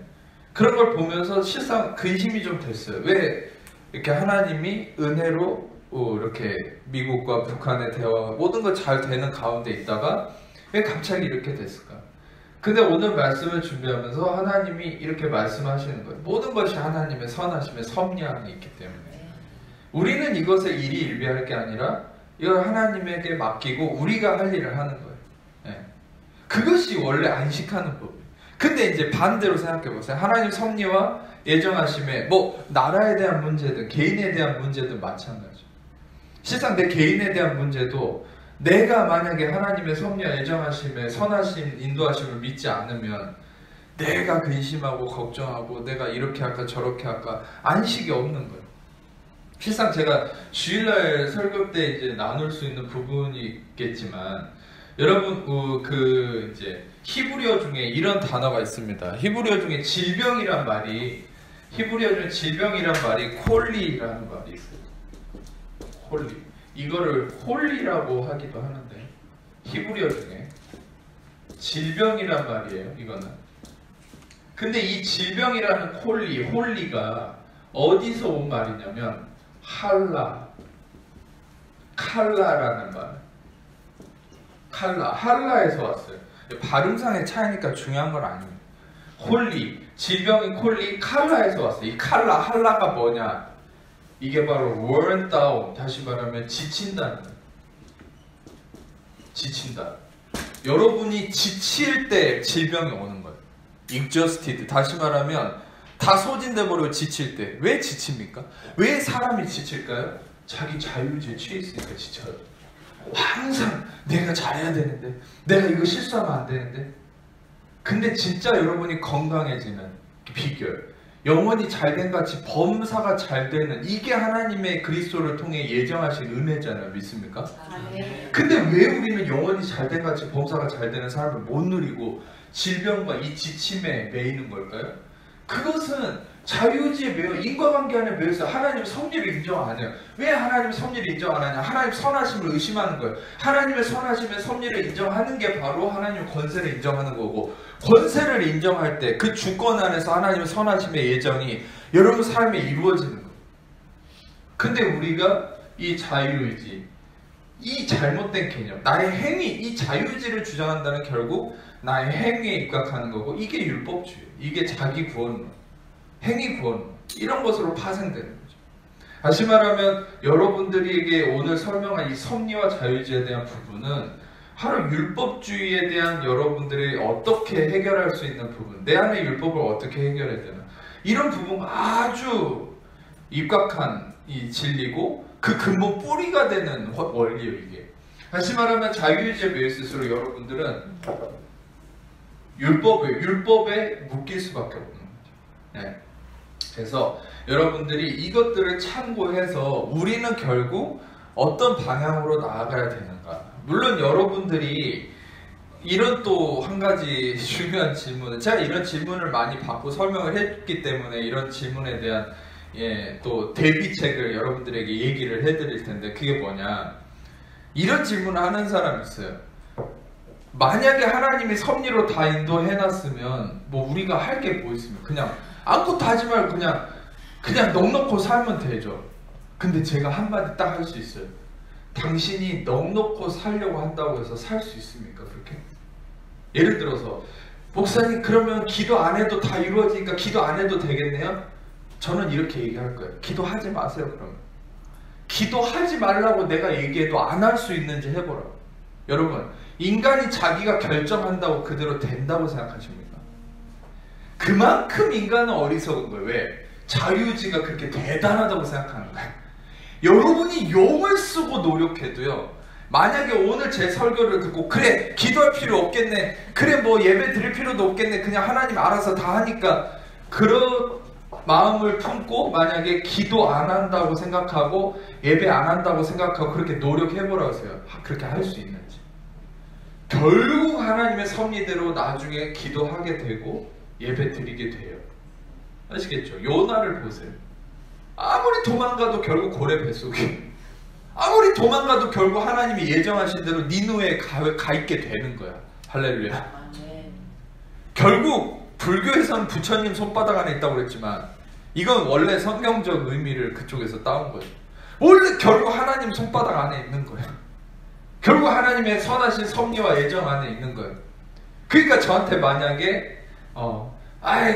그런 걸 보면서 실상 근심이 좀 됐어요. 왜 이렇게 하나님이 은혜로 이렇게 미국과 북한의 대화 모든 것 잘 되는 가운데 있다가 왜 갑자기 이렇게 됐을까? 근데 오늘 말씀을 준비하면서 하나님이 이렇게 말씀하시는 거예요. 모든 것이 하나님의 선하심의 섭리 안에 있기 때문에 우리는 이것을 일희일비할 게 아니라 이걸 하나님에게 맡기고 우리가 할 일을 하는 거예요. 네. 그것이 원래 안식하는 법이에요. 근데 이제 반대로 생각해 보세요. 하나님 섭리와 예정하심에 뭐 나라에 대한 문제든 개인에 대한 문제든 마찬가지죠. 실상 내 개인에 대한 문제도 내가 만약에 하나님의 섭리와 예정하심에 선하신 인도하심을 믿지 않으면 내가 근심하고 걱정하고 내가 이렇게 할까 저렇게 할까 안식이 없는 거예요. 실상 제가 주일날 설교 때 이제 나눌 수 있는 부분이 있겠지만 여러분 이제 히브리어 중에 이런 단어가 있습니다. 히브리어 중에 질병이란 말이 콜리라는 말이 있어요. 홀리. 이거를 홀리라고 하기도 하는데 히브리어 중에 질병이란 말이에요. 이거는. 근데 이 질병이라는 홀리가 어디서 온 말이냐면 칼라라는 말. 할라에서 왔어요. 발음상의 차이니까 중요한 건 아닙니다. 홀리, 질병인 콜리, 칼라에서 왔어요. 이 할라가 뭐냐? 이게 바로 worn down, 다시 말하면 지친다는 거예요. 지친다. 여러분이 지칠 때 질병이 오는 거예요. exhausted, 다시 말하면 다 소진돼 버리고 지칠 때. 왜 지칩니까? 왜 사람이 지칠까요? 자기 자유의지에 취해 있으니까 지쳐요. 항상 내가 잘해야 되는데, 내가 이거 실수하면 안 되는데. 근데 진짜 여러분이 건강해지는 비결, 영원히 잘된 같이 범사가 잘 되는, 이게 하나님의 그리스도를 통해 예정하신 은혜잖아요. 믿습니까? 근데 왜 우리는 영원히 잘된 같이 범사가 잘 되는 삶을 못 누리고 질병과 이 지침에 매이는 걸까요? 그것은 자유의지에 매여 인과관계 안에 매여서 하나님의 섭리를 인정 안 해요. 왜 하나님의 섭리를 인정 안 하냐? 하나님 선하심을 의심하는 거예요. 하나님의 선하심의 섭리를 인정하는 게 바로 하나님의 권세를 인정하는 거고, 권세를 인정할 때 그 주권 안에서 하나님의 선하심의 예정이 여러분 삶에 이루어지는 거예요. 근데 우리가 이 자유의지, 이 잘못된 개념, 나의 행위, 이 자유의지를 주장한다는 결국 나의 행위에 입각하는 거고, 이게 율법주의, 이게 자기 구원론, 행위 구원론, 이런 것으로 파생되는 거죠. 다시 말하면 여러분들에게 오늘 설명한 이 섭리와 자유의지에 대한 부분은 바로 율법주의에 대한 여러분들이 어떻게 해결할 수 있는 부분, 내 안의 율법을 어떻게 해결해야 되나, 이런 부분과 아주 입각한 이 진리고 그 근본 뿌리가 되는 원리예요. 이게 다시 말하면 자유의지의 베이스로 여러분들은 율법에 묶일 수밖에 없는 거죠. 네. 그래서 여러분들이 이것들을 참고해서 우리는 결국 어떤 방향으로 나아가야 되는가. 물론 여러분들이 이런 또 한 가지 중요한 질문을, 제가 이런 질문을 많이 받고 설명을 했기 때문에 이런 질문에 대한 또 대비책을 여러분들에게 얘기를 해드릴 텐데, 그게 뭐냐, 이런 질문을 하는 사람이 있어요. 만약에 하나님이 섭리로 다 인도해놨으면 뭐 우리가 할 게 뭐 있으면 그냥 아무것도 하지 말고 그냥 넉넉히 살면 되죠. 근데 제가 한마디 딱 할 수 있어요. 당신이 넉넉히 살려고 한다고 해서 살 수 있습니까? 그렇게? 예를 들어서 목사님, 그러면 기도 안 해도 다 이루어지니까 기도 안 해도 되겠네요? 저는 이렇게 얘기할 거예요. 기도하지 마세요. 그러면 기도하지 말라고 내가 얘기해도 안 할 수 있는지 해보라고. 여러분, 인간이 자기가 결정한다고 그대로 된다고 생각하십니까? 그만큼 인간은 어리석은 거예요. 왜? 자유의지가 그렇게 대단하다고 생각하는 거예요. 여러분이 용을 쓰고 노력해도요, 만약에 오늘 제 설교를 듣고 그래 기도할 필요 없겠네, 그래 뭐 예배 드릴 필요도 없겠네, 그냥 하나님 알아서 다 하니까, 그런 마음을 품고 만약에 기도 안 한다고 생각하고 예배 안 한다고 생각하고 그렇게 노력해보라고 하세요. 그렇게 할 수 있는지. 결국 하나님의 섭리대로 나중에 기도하게 되고 예배 드리게 돼요. 아시겠죠? 요나를 보세요. 아무리 도망가도 결국 고래 뱃속에, 아무리 도망가도 결국 하나님이 예정하신 대로 니누에 가 있게 되는 거야. 할렐루야. 결국 불교에서는 부처님 손바닥 안에 있다고 그랬지만 이건 원래 성경적 의미를 그쪽에서 따온 거예요. 원래 결국 하나님 손바닥 안에 있는 거예요. 결국 하나님의 선하신 섭리와 예정 안에 있는 거예요. 그러니까 저한테 만약에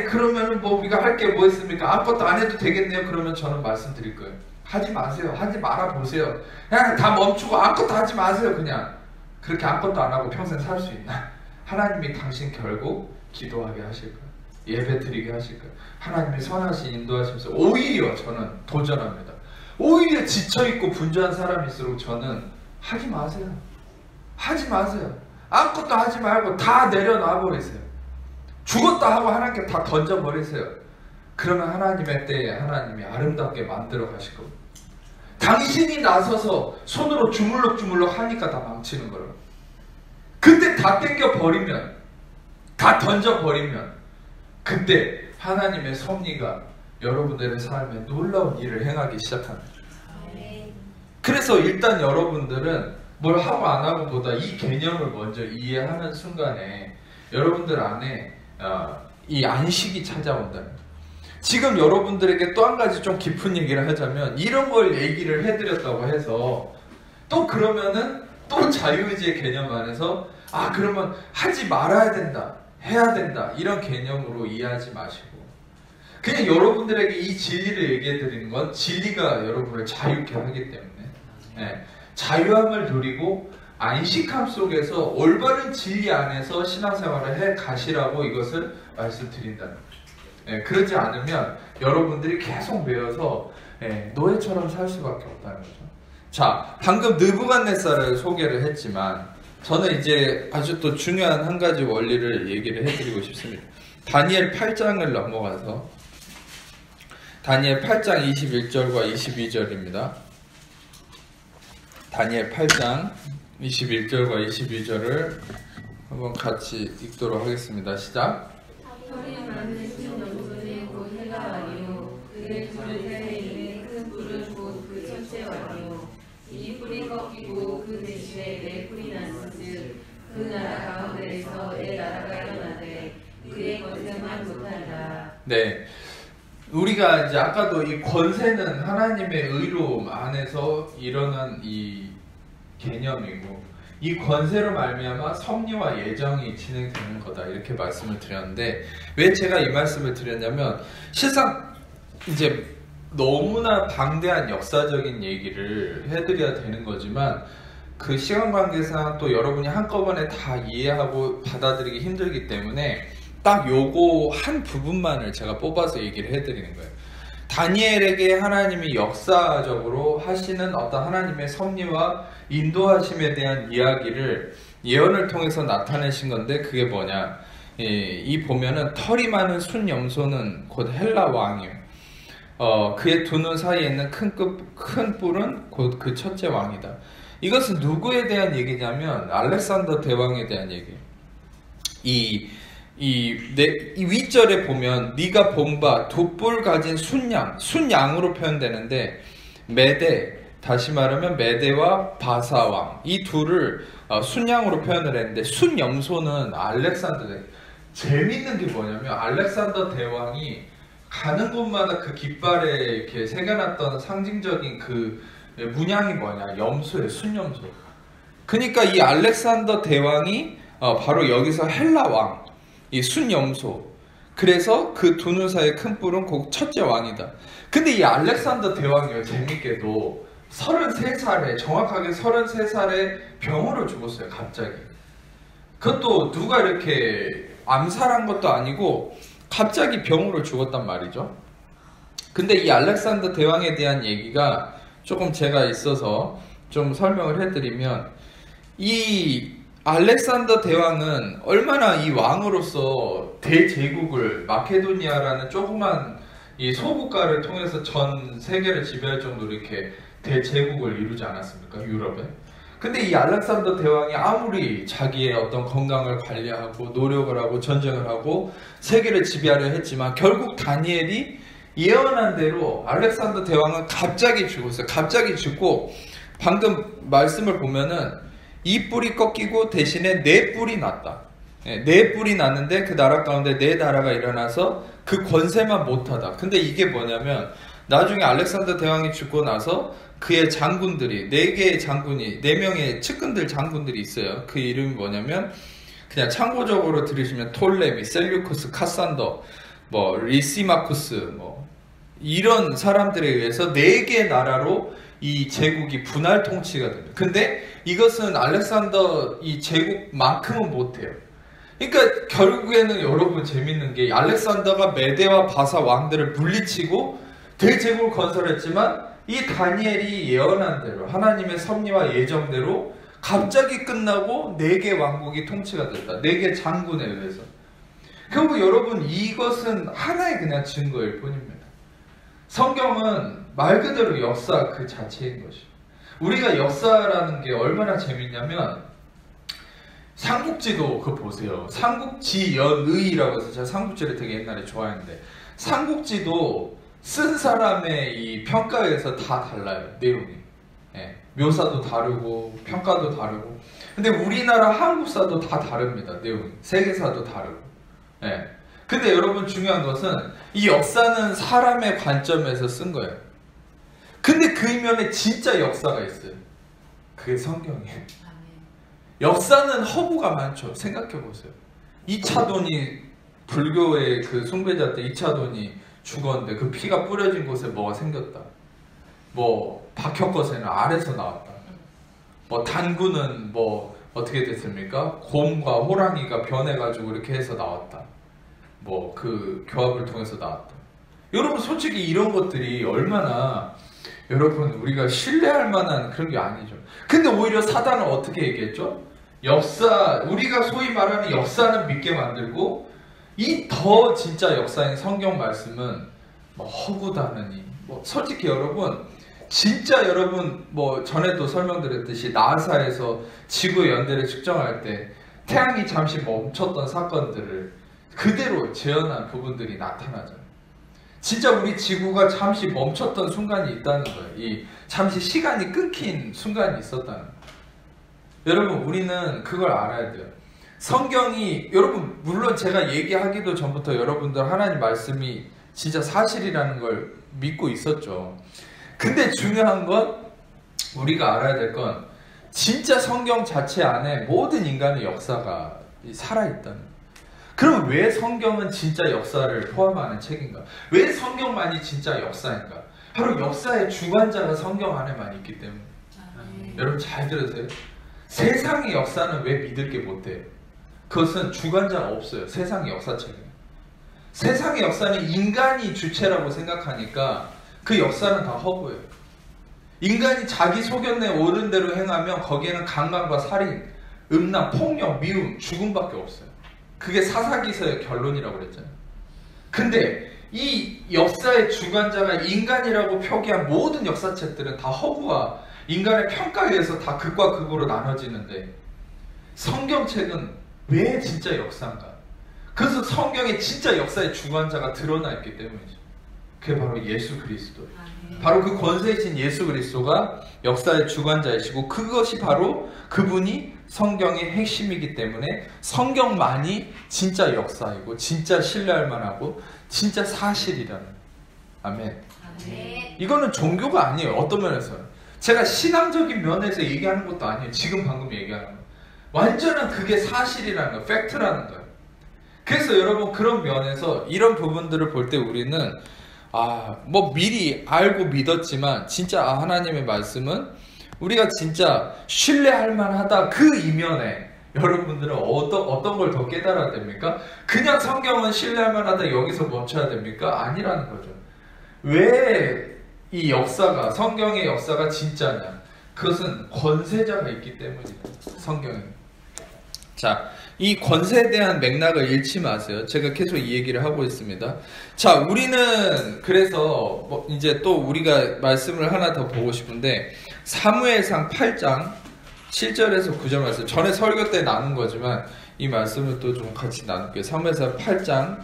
그러면 뭐 우리가 할 게 뭐 있습니까? 아무것도 안 해도 되겠네요. 그러면 저는 말씀드릴 거예요. 하지 마세요. 하지 말아 보세요. 그냥 다 멈추고 아무것도 하지 마세요. 그냥 그렇게 아무것도 안 하고 평생 살 수 있나? 하나님이 당신 결국 기도하게 하실 거예요. 예배 드리게 하실 거예요. 하나님의 선하신 인도하시면서 오히려 저는 도전합니다. 오히려 지쳐있고 분주한 사람일수록 저는 하지 마세요. 하지 마세요. 아무것도 하지 말고 다 내려놔 버리세요. 죽었다 하고 하나님께 다 던져버리세요. 그러면 하나님의 때에 하나님이 아름답게 만들어 가실 겁니다. 당신이 나서서 손으로 주물럭주물럭 하니까 다 망치는 거라고. 그때 다 땡겨버리면, 다 던져버리면, 그때 하나님의 섭리가 여러분들의 삶에 놀라운 일을 행하기 시작합니다. 그래서 일단 여러분들은 뭘 하고 안 하고 보다 이 개념을 먼저 이해하는 순간에 여러분들 안에 이 안식이 찾아온다는 거예요. 지금 여러분들에게 또 한 가지 좀 깊은 얘기를 하자면, 이런 걸 얘기를 해드렸다고 해서 또 그러면은 또 자유의지의 개념 안에서 그러면 하지 말아야 된다, 해야 된다, 이런 개념으로 이해하지 마시고, 그냥 여러분들에게 이 진리를 얘기해 드리는 건 진리가 여러분을 자유케 하기 때문에 자유함을 누리고 안식함 속에서 올바른 진리 안에서 신앙생활을 해 가시라고 이것을 말씀드린다는 거죠. 그러지 않으면 여러분들이 계속 매여서 노예처럼 살 수밖에 없다는 거죠. 자, 방금 느부갓네살을 소개를 했지만 저는 이제 아주 또 중요한 한 가지 원리를 얘기를 해드리고 싶습니다. 다니엘 8장을 넘어가서 다니엘 8장 21절과 22절입니다. 다니엘 8장 21절과 22절을 한번 같이 읽도록 하겠습니다. 시작. 털이 만드신 연분이 곧 해가 아니요 그의 푸른 새에 큰 뿔은 곧 그 첫째 아니요 이 뿔이 꺾이고 그 대신에 내 뿔이 났은즉 그 나라 가운데에서 내 나라가 일어나되 그의 권세만 못한다. 네, 우리가 이제 아까도 이 권세는 하나님의 의로움 안에서 일어난 이 개념이고 이 권세로 말미암아 섭리와 예정이 진행되는 거다 이렇게 말씀을 드렸는데 왜 제가 이 말씀을 드렸냐면 실상 이제 너무나 방대한 역사적인 얘기를 해드려야 되는 거지만 그 시간 관계상 또 여러분이 한꺼번에 다 이해하고 받아들이기 힘들기 때문에 딱 요거 한 부분만을 제가 뽑아서 얘기를 해드리는 거예요. 다니엘에게 하나님이 역사적으로 하시는 어떤 하나님의 섭리와 인도하심에 대한 이야기를 예언을 통해서 나타내신 건데 그게 뭐냐, 이 보면은 털이 많은 순염소는 곧 헬라 왕이에요. 그의 두 눈 사이에 있는 큰 뿔은 곧 그 첫째 왕이다. 이것은 누구에 대한 얘기냐면 알렉산더 대왕에 대한 얘기예요. 이 윗절에 보면 네가 본 바 두 뿔 가진 순양으로 표현되는데 메대, 다시 말하면 메대와 바사왕 이 둘을 순양으로 표현을 했는데 순염소는 알렉산더 대왕. 재밌는 게 뭐냐면 알렉산더 대왕이 가는 곳마다 그 깃발에 이렇게 새겨놨던 상징적인 그 문양이 뭐냐, 염소예요. 순염소. 그러니까 이 알렉산더 대왕이 바로 여기서 헬라 왕, 이 순염소. 그래서 그 두 눈 사이의 큰 뿔은 곧 첫째 왕이다. 근데 이 알렉산더 대왕이요, 재밌게도 33살에, 정확하게 33살에 병으로 죽었어요. 갑자기. 그것도 누가 이렇게 암살한 것도 아니고 갑자기 병으로 죽었단 말이죠. 근데 이 알렉산더 대왕에 대한 얘기가 조금 제가 있어서 좀 설명을 해드리면, 이 알렉산더 대왕은 얼마나 이 왕으로서 대제국을, 마케도니아라는 조그만 이 소국가를 통해서 전 세계를 지배할 정도로 이렇게 대제국을 이루지 않았습니까? 유럽에. 근데 이 알렉산더 대왕이 아무리 자기의 어떤 건강을 관리하고 노력을 하고 전쟁을 하고 세계를 지배하려 했지만 결국 다니엘이 예언한 대로 알렉산더 대왕은 갑자기 죽었어요. 갑자기 죽고 방금 말씀을 보면은 이 뿔이 꺾이고 대신에 네 뿔이 났다. 네 뿔이 났는데 그 나라 가운데 네 나라가 일어나서 그 권세만 못하다. 근데 이게 뭐냐면 나중에 알렉산더 대왕이 죽고 나서 그의 장군들이, 4개의 장군이, 4명의 측근들 장군들이 있어요. 그 이름이 뭐냐면 그냥 참고적으로 들으시면 톨레미, 셀류쿠스, 카산더, 리시마쿠스 이런 사람들에 의해서 4개의 나라로 이 제국이 분할 통치가 됩니다. 근데 이것은 알렉산더 이 제국만큼은 못해요. 그러니까 결국에는 여러분 재밌는 게 알렉산더가 메대와 바사 왕들을 물리치고 대제국을 건설했지만 이 다니엘이 예언한 대로 하나님의 섭리와 예정대로 갑자기 끝나고 4개 왕국이 통치가 됐다. 4개 장군에 의해서. 결국 여러분 이것은 하나의 그냥 증거일 뿐입니다. 성경은 말 그대로 역사 그 자체인 것이죠. 우리가 역사라는 게 얼마나 재밌냐면 삼국지도 그거 보세요. 삼국지연의라고 해서 제가 삼국지를 되게 옛날에 좋아했는데 삼국지도 쓴 사람의 이 평가에서 다 달라요. 내용이. 묘사도 다르고 평가도 다르고. 근데 우리나라 한국사도 다 다릅니다. 내용이. 세계사도 다르고. 근데 여러분 중요한 것은 이 역사는 사람의 관점에서 쓴 거예요. 근데 그 이면에 진짜 역사가 있어요. 그게 성경이에요. 역사는 허구가 많죠. 생각해보세요. 이차돈이 불교의 그 숭배자 때 이차돈이 죽었는데 그 피가 뿌려진 곳에 뭐가 생겼다. 박혁거세는 알에서 나왔다. 단구는 어떻게 됐습니까? 곰과 호랑이가 변해가지고 이렇게 해서 나왔다. 그 교합을 통해서 나왔다. 여러분 솔직히 이런 것들이 얼마나 여러분 우리가 신뢰할 만한 그런 게 아니죠. 근데 오히려 사단은 어떻게 얘기했죠? 역사, 우리가 소위 말하는 역사는 믿게 만들고 이 더 진짜 역사인 성경 말씀은 허구다느니. 솔직히 여러분 진짜 여러분 전에도 설명드렸듯이 나사에서 지구의 연대를 측정할 때 태양이 잠시 멈췄던 사건들을 그대로 재현한 부분들이 나타나잖아요. 진짜 우리 지구가 잠시 멈췄던 순간이 있다는 거예요. 이 잠시 시간이 끊긴 순간이 있었다는 거예요. 여러분 우리는 그걸 알아야 돼요. 성경이 여러분 물론 제가 얘기하기도 전부터 여러분들 하나님 말씀이 진짜 사실이라는 걸 믿고 있었죠. 근데 중요한 건 우리가 알아야 될 건 진짜 성경 자체 안에 모든 인간의 역사가 살아있다는 거예요. 그럼 왜 성경은 진짜 역사를 포함하는 책인가? 왜 성경만이 진짜 역사인가? 바로 역사의 주관자가 성경 안에만 있기 때문에. 여러분 잘 들으세요. 세상의 역사는 왜 믿을 게 못 돼요? 그것은 주관자가 없어요. 세상의 역사책에. 세상의 역사는 인간이 주체라고 생각하니까 그 역사는 다 허구예요. 인간이 자기 소견에 옳은 대로 행하면 거기에는 강간과 살인, 음란, 폭력, 미움, 죽음밖에 없어요. 그게 사사기서의 결론이라고 그랬잖아요. 근데 이 역사의 주관자가 인간이라고 표기한 모든 역사책들은 다 허구와 인간의 평가에 의해서 다 극과 극으로 나눠지는데 성경책은 왜 진짜 역사인가? 그래서 성경에 진짜 역사의 주관자가 드러나 있기 때문이죠. 그게 바로 예수 그리스도예요. 바로 그 권세이신 예수 그리스도가 역사의 주관자이시고 그것이 바로 그분이 성경의 핵심이기 때문에 성경만이 진짜 역사이고 진짜 신뢰할 만하고 진짜 사실이라는. 아멘. 이거는 종교가 아니에요. 어떤 면에서는. 제가 신앙적인 면에서 얘기하는 것도 아니에요. 지금 방금 얘기하는 거. 완전한 그게 사실이라는 거예요. 팩트라는 거예요. 그래서 여러분 그런 면에서 이런 부분들을 볼 때 우리는 뭐 미리 알고 믿었지만 진짜 하나님의 말씀은 우리가 진짜 신뢰할 만하다 그 이면에 여러분들은 어떤 걸 더 깨달아야 됩니까? 그냥 성경은 신뢰할 만하다 여기서 멈춰야 됩니까? 아니라는 거죠. 왜 이 역사가 성경의 역사가 진짜냐? 그것은 권세자가 있기 때문이다. 성경에. 자, 이 권세에 대한 맥락을 잃지 마세요. 제가 계속 이 얘기를 하고 있습니다. 자, 우리는 그래서 이제 또 우리가 말씀을 하나 더 보고 싶은데 사무엘상 8장 7절에서 9절 말씀. 전에 설교 때 나눈 거지만 이 말씀을 또 좀 같이 나눌게요. 사무엘상 8장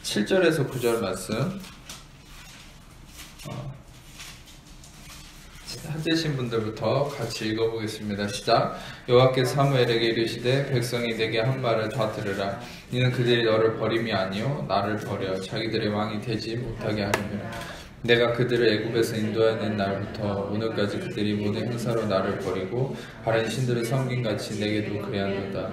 7절에서 9절 말씀. 찾으신 분들부터 같이 읽어보겠습니다. 시작. 여호와께서 사무엘에게 이르시되 백성이 내게 한 말을 다 들으라. 이는 그들이 너를 버림이 아니요 나를 버려 자기들의 왕이 되지 못하게 하려니라. 내가 그들을 애굽에서 인도해낸 날부터 오늘까지 그들이 모든 행사로 나를 버리고 다른 신들을 섬긴같이 내게도 그래하노다.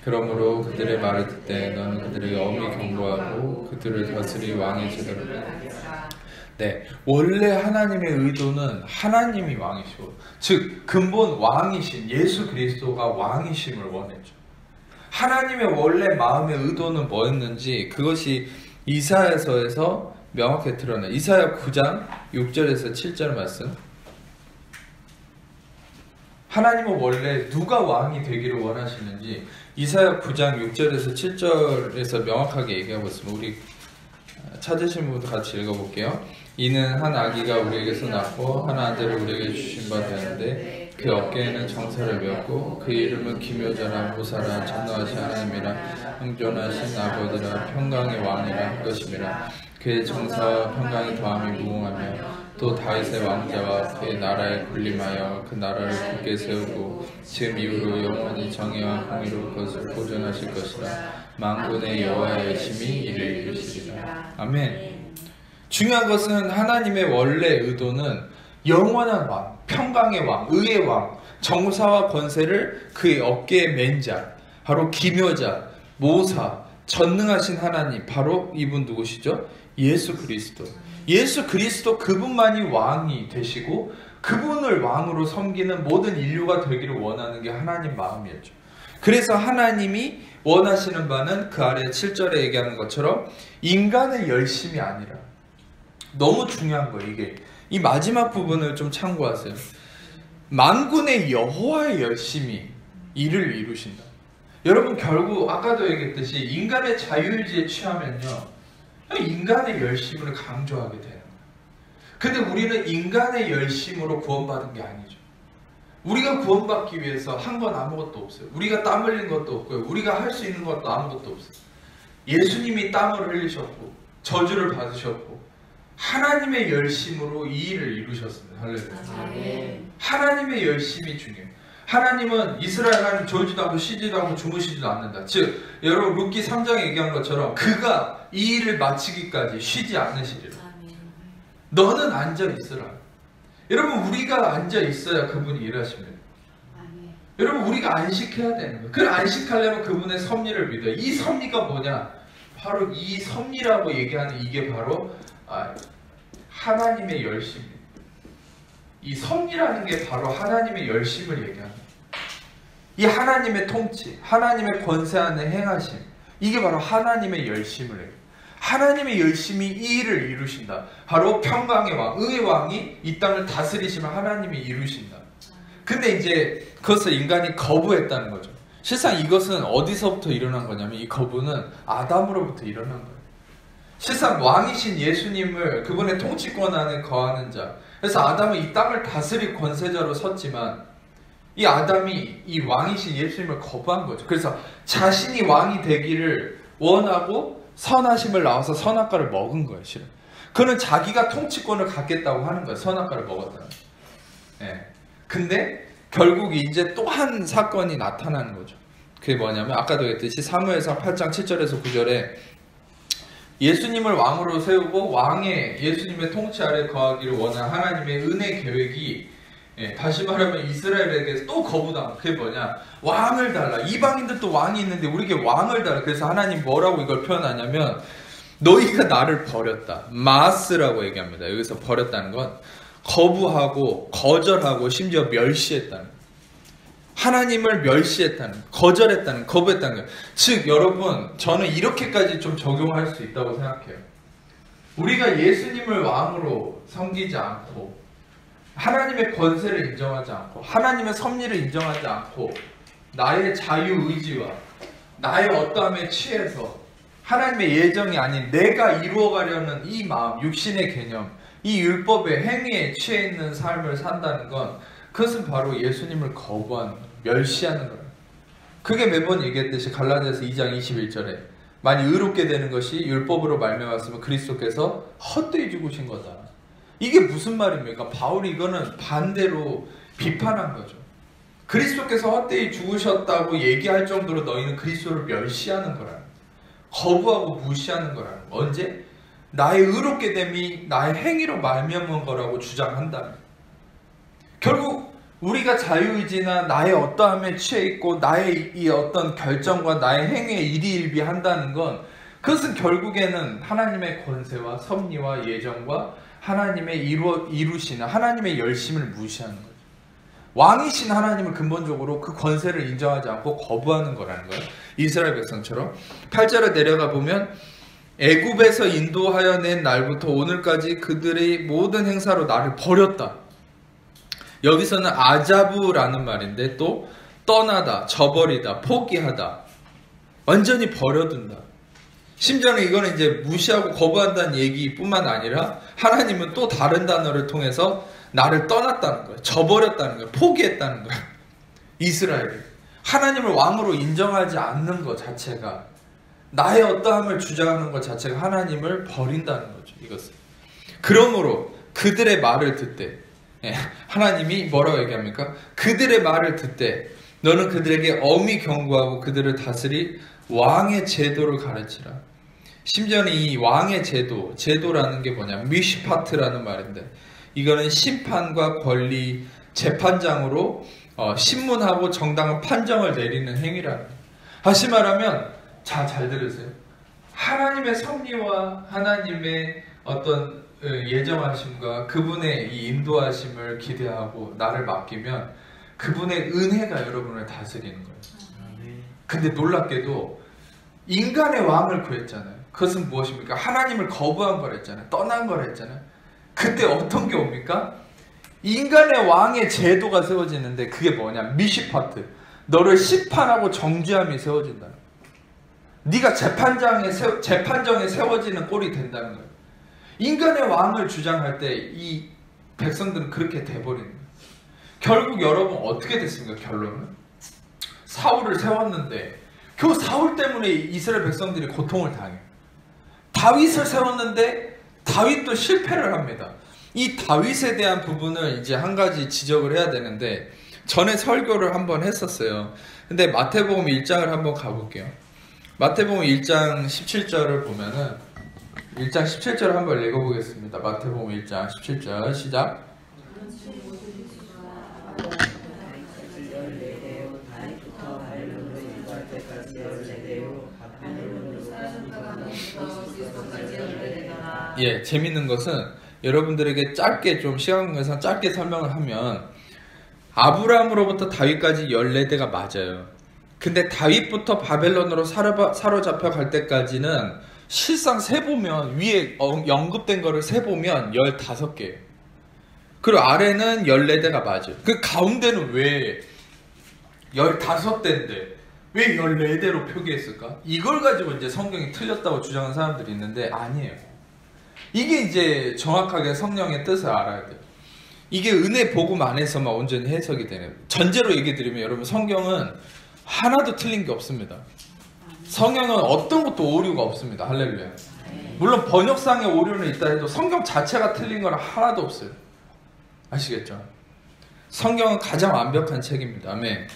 그러므로 그들의 말을 듣되 너는 그들에게 엄히 경고하고 그들을 다스릴 왕의 제도를. 네, 원래 하나님의 의도는 하나님이 왕이시고, 즉 근본 왕이신 예수 그리스도가 왕이심을 원했죠. 하나님의 원래 마음의 의도는 뭐였는지 그것이 이사야서에서 명확히 드러나요. 이사야 9장 6절에서 7절 말씀. 하나님은 원래 누가 왕이 되기를 원하시는지 이사야 9장 6절에서 7절에서 명확하게 얘기하고 있습니다. 우리 찾으신 분도 같이 읽어볼게요. 이는 한 아기가 우리에게서 낳고 한 아들을 우리에게 주신 바 되는데 그 어깨에는 정사를 메었고 그 이름은 기묘자라 모사라 전능하신 하나님이라 형존하신 아버지라 평강의 왕이라 할 것임이라. 그의 정사와 평강이 더함이 무궁하며 또 다윗의 왕자와 그의 나라에 군림하여 그 나라를 굳게 세우고 지금 이후로 영원히 정의와 공의로 그것을 보존하실 것이라. 만군의 여호와의 열심히 이를 이루시리라. 아멘. 중요한 것은 하나님의 원래 의도는 영원한 왕, 평강의 왕, 의의 왕, 정사와 권세를 그의 어깨에 맨 자, 바로 기묘자, 모사, 전능하신 하나님, 바로 이분 누구시죠? 예수 그리스도. 예수 그리스도 그분만이 왕이 되시고 그분을 왕으로 섬기는 모든 인류가 되기를 원하는 게 하나님 마음이었죠. 그래서 하나님이 원하시는 바는 그 아래 7절에 얘기하는 것처럼 인간의 열심이 아니라, 너무 중요한 거예요. 이게 이 마지막 부분을 좀 참고하세요. 만군의 여호와의 열심이 이를 이루신다. 여러분 결국 아까도 얘기했듯이 인간의 자유의지에 취하면요 인간의 열심을 강조하게 되는 거예요. 근데 우리는 인간의 열심으로 구원받은 게 아니죠. 우리가 구원받기 위해서 한 건 아무것도 없어요. 우리가 땀 흘린 것도 없고요. 우리가 할 수 있는 것도 아무것도 없어요. 예수님이 땀을 흘리셨고 저주를 받으셨고 하나님의 열심으로 이 일을 이루셨습니다. 할렐루야. 하나님의 열심이 중요해요. 하나님은 이스라엘 하나님 졸지도 않고 쉬지도 않고 주무시지도 않는다. 즉 여러분 룻기 3장에 얘기한 것처럼 그가 이 일을 마치기까지 쉬지 않으시리라. 너는 앉아 있으라. 여러분 우리가 앉아 있어야 그분이 일하십니다. 여러분 우리가 안식해야 되는 거예요. 그 안식하려면 그분의 섭리를 믿어요. 이 섭리가 뭐냐? 바로 이 섭리라고 얘기하는 이게 바로 하나님의 열심입니다. 이 섭리라는 게 바로 하나님의 열심을 얘기합니다. 이 하나님의 통치, 하나님의 권세 안에 행하심, 이게 바로 하나님의 열심을 해요. 하나님의 열심이 이 일을 이루신다. 바로 평강의 왕, 의의 왕이 이 땅을 다스리시면 하나님이 이루신다. 근데 이제 그것을 인간이 거부했다는 거죠. 실상 이것은 어디서부터 일어난 거냐면 이 거부는 아담으로부터 일어난 거예요. 실상 왕이신 예수님을 그분의 통치권 안에 거하는 자, 그래서 아담은 이 땅을 다스릴 권세자로 섰지만 이 아담이 이 왕이신 예수님을 거부한 거죠. 그래서 자신이 왕이 되기를 원하고 선하심을 나와서 선악과를 먹은 거예요. 실은 그는 자기가 통치권을 갖겠다고 하는 거예요. 선악과를 먹었다는 거예요. 근데 결국 이제 또 한 사건이 나타나는 거죠. 그게 뭐냐면 아까도 했듯이 사무엘상 8장 7절에서 9절에 예수님을 왕으로 세우고 왕의 예수님의 통치 아래 거하기를 원하는 하나님의 은혜 계획이 다시 말하면 이스라엘에게 또 거부당. 그게 뭐냐? 왕을 달라. 이방인들도 왕이 있는데 우리에게 왕을 달라. 그래서 하나님 뭐라고 이걸 표현하냐면 너희가 나를 버렸다. 마스라고 얘기합니다. 여기서 버렸다는 건 거부하고 거절하고 심지어 멸시했다는 거예요. 하나님을 멸시했다는, 거절했다는, 거부했다는 거예요. 즉 여러분 저는 이렇게까지 좀 적용할 수 있다고 생각해요. 우리가 예수님을 왕으로 섬기지 않고 하나님의 권세를 인정하지 않고 하나님의 섭리를 인정하지 않고 나의 자유의지와 나의 어떠함에 취해서 하나님의 예정이 아닌 내가 이루어가려는 이 마음, 육신의 개념, 이 율법의 행위에 취해 있는 삶을 산다는 건 그것은 바로 예수님을 거부하는 거예요. 멸시하는 거예요. 그게 매번 얘기했듯이 갈라디아서 2장 21절에 만일 의롭게 되는 것이 율법으로 말미암았으면 그리스도께서 헛되이 죽으신 거다. 이게 무슨 말입니까? 바울이 이거는 반대로 비판한 거죠. 그리스도께서 헛되이 죽으셨다고 얘기할 정도로 너희는 그리스도를 멸시하는 거라는 거예요. 거부하고 무시하는 거라는 거예요. 언제? 나의 의롭게 됨이 나의 행위로 말미암은 거라고 주장한다면 결국 우리가 자유의지나 나의 어떠함에 취해 있고 나의 이 어떤 결정과 나의 행위에 일희일비한다는 건 그것은 결국에는 하나님의 권세와 섭리와 예정과 하나님의 이루시는 하나님의 열심을 무시하는 거죠. 왕이신 하나님을 근본적으로 그 권세를 인정하지 않고 거부하는 거라는 거예요. 이스라엘 백성처럼 8절에 내려가 보면 애굽에서 인도하여 낸 날부터 오늘까지 그들의 모든 행사로 나를 버렸다. 여기서는 아자부라는 말인데 또 떠나다, 저버리다, 포기하다, 완전히 버려둔다. 심지어는 이거는 이제 무시하고 거부한다는 얘기뿐만 아니라 하나님은 또 다른 단어를 통해서 나를 떠났다는 거예요. 저버렸다는 거예요. 포기했다는 거예요. 이스라엘이 하나님을 왕으로 인정하지 않는 것 자체가 나의 어떠함을 주장하는 것 자체가 하나님을 버린다는 거죠. 이것은. 그러므로 그들의 말을 듣되 하나님이 뭐라고 얘기합니까? 그들의 말을 듣되 너는 그들에게 엄히 경고하고 그들을 다스릴 왕의 제도를 가르치라. 심지어는 이 왕의 제도라는 게 뭐냐? 미시파트라는 말인데 이거는 심판과 권리, 재판장으로 신문하고 정당한 판정을 내리는 행위라는 거예요. 다시 말하면 잘 들으세요. 하나님의 섭리와 하나님의 어떤 예정하심과 그분의 이 인도하심을 기대하고 나를 맡기면 그분의 은혜가 여러분을 다스리는 거예요. 근데 놀랍게도 인간의 왕을 구했잖아요. 그것은 무엇입니까? 하나님을 거부한 거랬잖아요. 떠난 거랬잖아요. 그때 어떤 게 옵니까? 인간의 왕의 제도가 세워지는데 그게 뭐냐? 미시파트. 너를 심판하고 정죄함이 세워진다. 네가 재판정에 세워지는 꼴이 된다는 거예요. 인간의 왕을 주장할 때 이 백성들은 그렇게 돼버리는 거예요. 결국 여러분 어떻게 됐습니까? 결론은 사울을 세웠는데 그 사울 때문에 이스라엘 백성들이 고통을 당해요. 다윗을 세웠는데 다윗도 실패를 합니다. 이 다윗에 대한 부분을 이제 한 가지 지적을 해야 되는데 전에 설교를 한번 했었어요. 근데 마태복음 1장을 한번 가볼게요. 마태복음 1장 17절을 보면은 1장 17절을 한번 읽어보겠습니다. 마태복음 1장 17절 시작. 예, 재밌는 것은 여러분들에게 짧게 좀 시간 관계상 짧게 설명을 하면 아브라함으로부터 다윗까지 14대가 맞아요. 근데 다윗부터 바벨론으로 사로잡혀 갈 때까지는 실상 세보면 위에 언급된 거를 세보면 15개예요. 그리고 아래는 14대가 맞아요. 그 가운데는 왜 15대인데 왜 14대로 표기했을까? 이걸 가지고 이제 성경이 틀렸다고 주장하는 사람들이 있는데 아니에요. 이게 이제 정확하게 성령의 뜻을 알아야 돼요. 이게 은혜 복음 안에서만 온전히 해석이 되는. 전제로 얘기 드리면 여러분 성경은 하나도 틀린 게 없습니다. 성경은 어떤 것도 오류가 없습니다. 할렐루야. 물론 번역상의 오류는 있다 해도 성경 자체가 틀린 건 하나도 없어요. 아시겠죠? 성경은 가장 완벽한 책입니다. 아멘.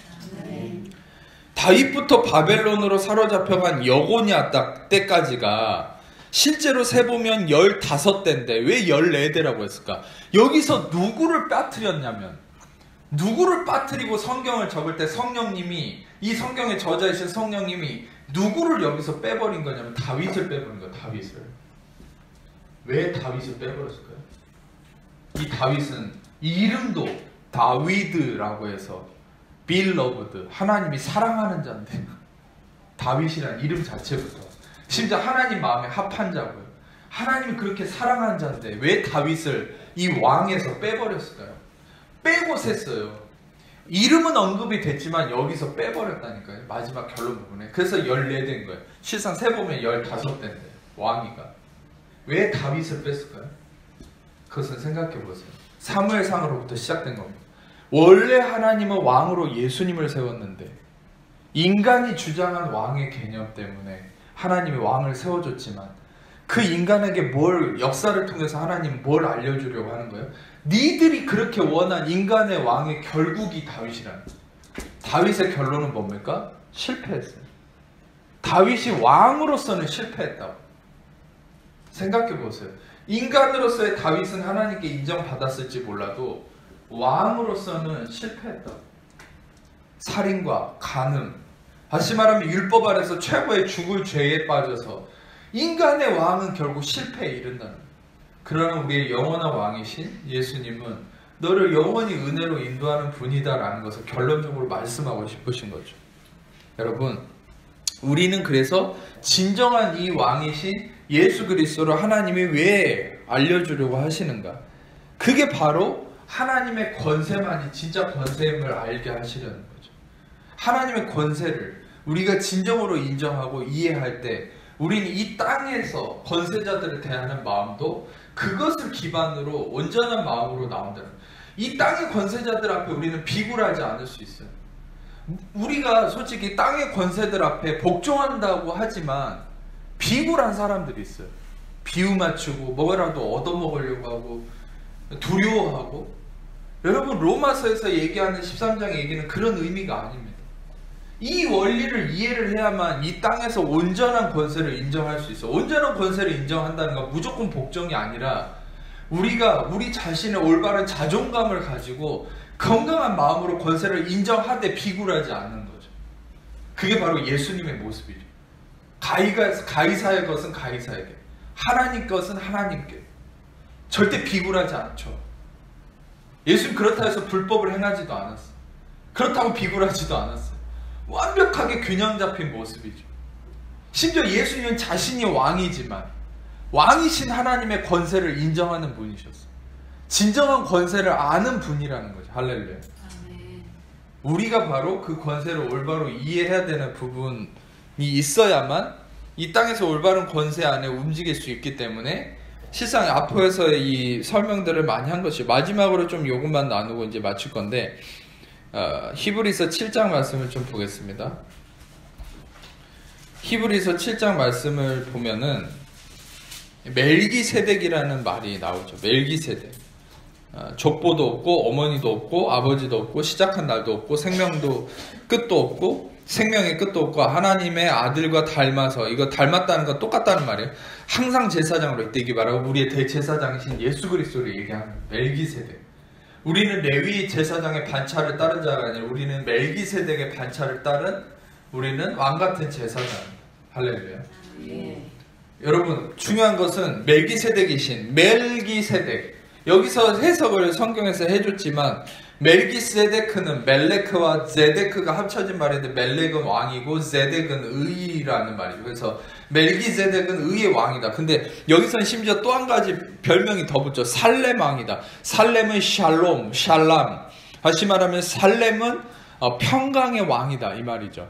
다윗부터 바벨론으로 사로잡혀간 여고냐 때까지가 실제로 세보면 15대인데 왜 14대라고 했을까? 여기서 누구를 빠뜨렸냐면 누구를 빠뜨리고 성경을 적을 때 성령님이 이 성경의 저자이신 성령님이 누구를 여기서 빼버린 거냐면 다윗을 빼버린 거예요. 다윗을. 왜 다윗을 빼버렸을까요? 이 다윗은 이름도 다위드라고 해서 beloved, 하나님이 사랑하는 자인데 다윗이란 이름 자체부터 심지어 하나님 마음에 합한 자고요. 하나님이 그렇게 사랑하는 자인데 왜 다윗을 이 왕에서 빼버렸을까요? 빼고 샜어요. 이름은 언급이 됐지만 여기서 빼버렸다니까요. 마지막 결론 부분에. 그래서 14대인 거예요. 실상 세보면 15대인데 왕이가. 왜 다윗을 뺐을까요? 그것은 생각해 보세요. 사무엘상으로부터 시작된 겁니다. 원래 하나님은 왕으로 예수님을 세웠는데 인간이 주장한 왕의 개념 때문에 하나님이 왕을 세워줬지만 그 인간에게 뭘 역사를 통해서 하나님 뭘 알려주려고 하는 거예요? 니들이 그렇게 원한 인간의 왕의 결국이 다윗이라는 거예요. 다윗의 결론은 뭡니까? 실패했어요. 다윗이 왕으로서는 실패했다고. 생각해 보세요. 인간으로서의 다윗은 하나님께 인정받았을지 몰라도 왕으로서는 실패했다고. 살인과 간음, 다시 말하면 율법 아래서 최고의 죽을 죄에 빠져서 인간의 왕은 결국 실패에 이른다는 거예요. 그러나 우리의 영원한 왕이신 예수님은 너를 영원히 은혜로 인도하는 분이다라는 것을 결론적으로 말씀하고 싶으신 거죠. 여러분, 우리는 그래서 진정한 이 왕이신 예수 그리스도를 하나님이 왜 알려주려고 하시는가? 그게 바로 하나님의 권세만이 진짜 권세임을 알게 하시려는 거죠. 하나님의 권세를 우리가 진정으로 인정하고 이해할 때 우리는 이 땅에서 권세자들을 대하는 마음도 그것을 기반으로 온전한 마음으로 나온다는 거예요. 이 땅의 권세자들 앞에 우리는 비굴하지 않을 수 있어요. 우리가 솔직히 땅의 권세들 앞에 복종한다고 하지만 비굴한 사람들이 있어요. 비유 맞추고 뭐라도 얻어먹으려고 하고 두려워하고. 여러분, 로마서에서 얘기하는 13장의 얘기는 그런 의미가 아닙니다. 이 원리를 이해를 해야만 이 땅에서 온전한 권세를 인정할 수 있어. 온전한 권세를 인정한다는 건 무조건 복종이 아니라 우리가 우리 자신의 올바른 자존감을 가지고 건강한 마음으로 권세를 인정하되 비굴하지 않는 거죠. 그게 바로 예수님의 모습이죠. 가이사의 것은 가이사에게, 하나님 것은 하나님께. 절대 비굴하지 않죠. 예수님 그렇다 해서 불법을 행하지도 않았어요. 그렇다고 비굴하지도 않았어요. 완벽하게 균형 잡힌 모습이죠. 심지어 예수님은 자신이 왕이지만 왕이신 하나님의 권세를 인정하는 분이셨어요. 진정한 권세를 아는 분이라는 거죠. 할렐루야. 우리가 바로 그 권세를 올바로 이해해야 되는 부분이 있어야만 이 땅에서 올바른 권세 안에 움직일 수 있기 때문에 실상 앞에서의 이 설명들을 많이 한 것이 마지막으로 좀 요것만 나누고 이제 마칠 건데 히브리서 7장 말씀을 좀 보겠습니다. 히브리서 7장 말씀을 보면은 멜기세덱이라는 말이 나오죠. 멜기세덱. 족보도 없고 어머니도 없고 아버지도 없고 시작한 날도 없고 생명도 끝도 없고 생명의 끝도 없고 하나님의 아들과 닮아서, 이거 닮았다는 건 똑같다는 말이에요. 항상 제사장으로 있기 바라고 우리의 대제사장이신 예수 그리스도를 얘기하는 멜기세덱. 우리는 레위 제사장의 반차를 따른 자가 아니라 우리는 멜기세덱의 반차를 따른 우리는 왕같은 제사장. 할렐루야. 여러분 중요한 것은 멜기세덱이신 멜기세덱. 여기서 해석을 성경에서 해줬지만 멜기세데크는 멜레크와 제데크가 합쳐진 말인데 멜렉은 왕이고 제덱은 의라는 말이죠. 그래서 멜기세덱은 의의 왕이다. 근데 여기서는 심지어 또 한 가지 별명이 더 붙죠. 살렘 왕이다. 살렘은 샬롬, 샬람. 다시 말하면 살렘은 평강의 왕이다 이 말이죠.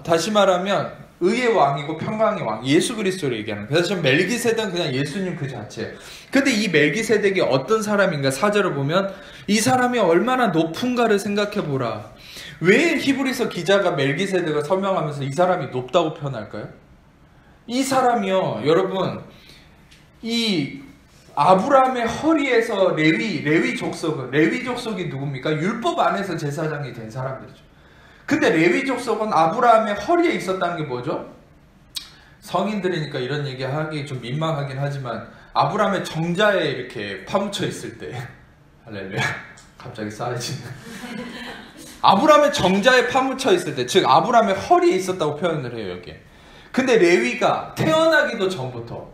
다시 말하면 의의 왕이고 평강의 왕, 예수 그리스도를 얘기하는 거예요. 그래서 멜기세덱은 그냥 예수님 그 자체. 근데 이 멜기세덱이 어떤 사람인가? 4절을 보면 이 사람이 얼마나 높은가를 생각해 보라. 왜 히브리서 기자가 멜기세덱을 설명하면서 이 사람이 높다고 표현할까요? 이 사람이요, 여러분, 이 아브라함의 허리에서 레위 족속이 누굽니까? 율법 안에서 제사장이 된 사람들이죠. 근데 레위 족속은 아브라함의 허리에 있었다는 게 뭐죠? 성인들이니까 이런 얘기 하기 좀 민망하긴 하지만 아브라함의 정자에 이렇게 파묻혀 있을 때 할렐루야 갑자기 싸해지네. 아브라함의 정자에 파묻혀 있을 때, 즉 아브라함의 허리에 있었다고 표현을 해요 여기에. 근데 레위가 태어나기도 전부터,